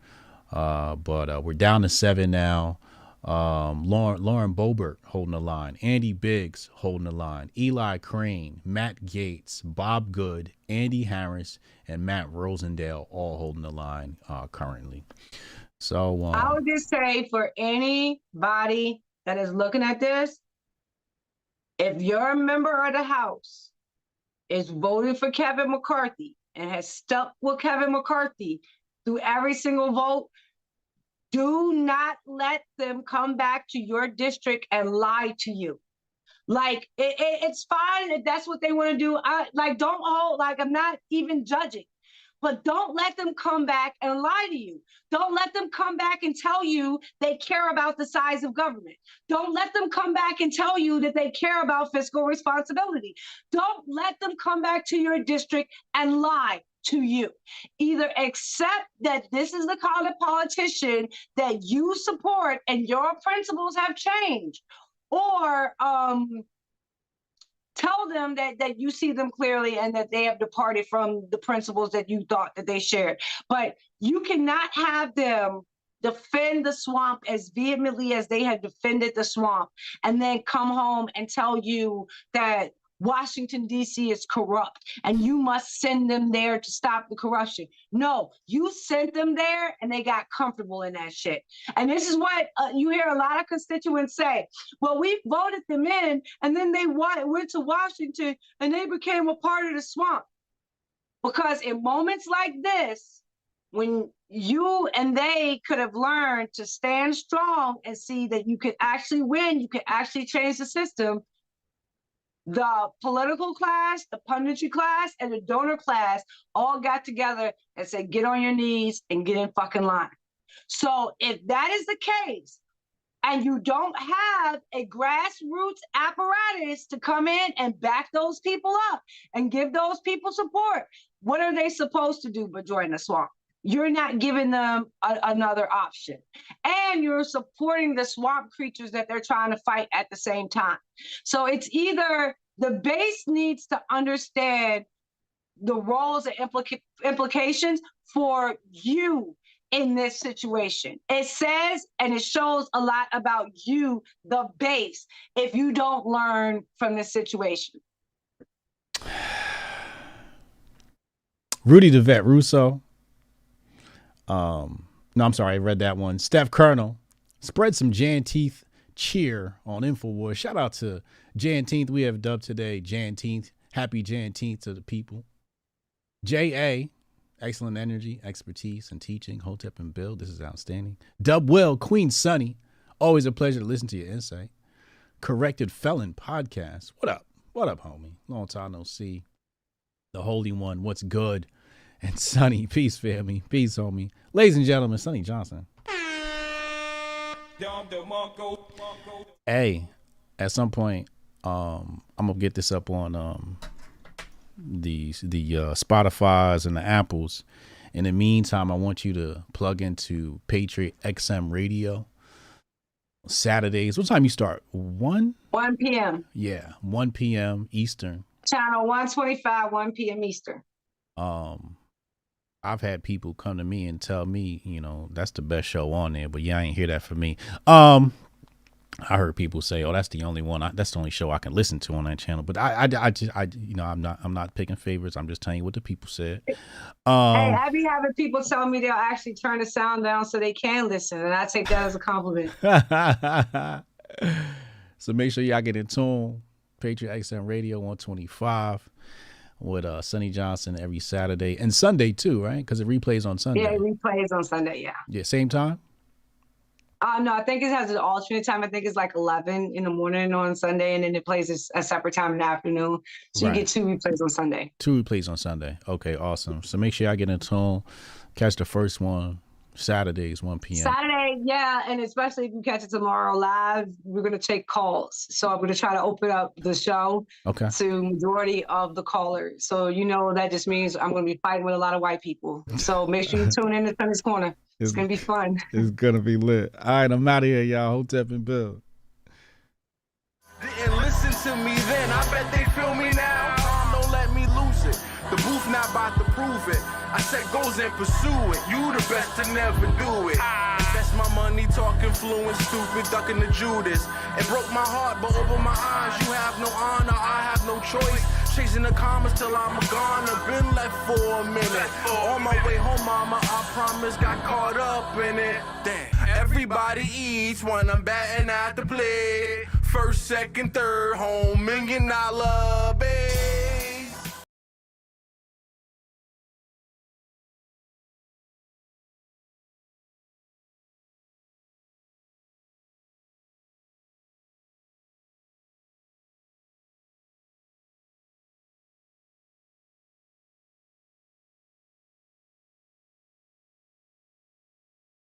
But we're down to 7 now. Lauren Boebert holding the line, Andy Biggs holding the line, Eli Crane, Matt Gaetz, Bob Good, Andy Harris, and Matt Rosendale all holding the line currently. So I would just say for anybody that is looking at this, if you're a member of the House is voting for Kevin McCarthy and has stuck with Kevin McCarthy through every single vote, do not let them come back to your district and lie to you. Like, it's fine if that's what they want to do. I'm not even judging. But don't let them come back and lie to you. Don't let them come back and tell you they care about the size of government. Don't let them come back and tell you that they care about fiscal responsibility. Don't let them come back to your district and lie to you. Either accept that this is the kind of politician that you support and your principles have changed, or tell them that you see them clearly and that they have departed from the principles that you thought that they shared. But you cannot have them defend the swamp as vehemently as they have defended the swamp and then come home and tell you that Washington, D.C. is corrupt and you must send them there to stop the corruption. No, you sent them there and they got comfortable in that shit. And this is what you hear a lot of constituents say. Well, we voted them in and then they went to Washington and they became a part of the swamp. Because in moments like this, when you and they could have learned to stand strong and see that you could actually win, you could actually change the system, the political class, the punditry class, and the donor class all got together and said, get on your knees and get in fucking line. So if that is the case, and you don't have a grassroots apparatus to come in and back those people up and give those people support, what are they supposed to do but join the swamp? You're not giving them another option. And you're supporting the swamp creatures that they're trying to fight at the same time. So it's either the base needs to understand the roles and implications for you in this situation. It says and it shows a lot about you, the base, if you don't learn from this situation. Rudy the Vet Russo. No, I'm sorry, I read that one. Steph Colonel. Spread some Janteenth cheer on InfoWars. Shout out to Janteenth. We have dubbed today Janteenth. Happy Janteenth to the people. J.A. Excellent energy, expertise, and teaching. Hotep and Bill, this is outstanding. Dub Will, Queen Sonnie. Always a pleasure to listen to your insight. Corrected Felon Podcast. What up? What up, homie? Long time no see. The Holy One, what's good? And Sonnie, peace, family. Peace, homie. Ladies and gentlemen, Sonnie Johnson. Hey, at some point, I'm gonna get this up on the Spotify's and the Apples. In the meantime, I want you to plug into Patriot XM Radio. Saturdays. What time you start? 1 p.m. Yeah, 1 p.m. Eastern. Channel 125, 1 p.m. Eastern. I've had people come to me and tell me, you know, that's the best show on there, but yeah, I ain't hear that from me. I heard people say, "Oh, that's the only one. That's the only show I can listen to on that channel." But I you know, I'm not picking favorites. I'm just telling you what the people said. Hey, I be having people tell me they'll actually turn the sound down so they can listen, and I take that as a compliment. So make sure y'all get in tune. Patriot XM Radio 125 with Sonnie Johnson every Saturday and Sunday too, right? Because it replays on Sunday. Yeah, it replays on Sunday. Yeah. Yeah, same time. No, I think it has an alternate time. I think it's like 11 in the morning on Sunday, and then it plays a separate time in the afternoon. So right. You get 2 replays on Sunday. 2 replays on Sunday. Okay, awesome. So make sure y'all get in tune. Catch the first one Saturdays, 1 p.m. Saturday, yeah, and especially if you catch it tomorrow live, we're going to take calls. So I'm going to try to open up the show to majority of the callers. So, you know, that just means I'm going to be fighting with a lot of white people. So make sure you tune in to Sonnie's Corner. It's going to be fun. It's going to be lit. All right, I'm out of here, y'all. Hotep and Bill. Didn't listen to me then. I bet they feel me now. Tom, don't let me lose it. The booth not about to prove it. I set goals and pursue it. You the best to never do it. Invest my money talking fluent, stupid, ducking the Judas. It broke my heart, but over my eyes, you have no honor. I have no choice. Chasing the commas till I'm gone. I've been left for a minute. On my way home, mama, I promise, got caught up in it. Damn. Everybody eats when I'm batting at the plate. First, second, third, home, $1 million bed.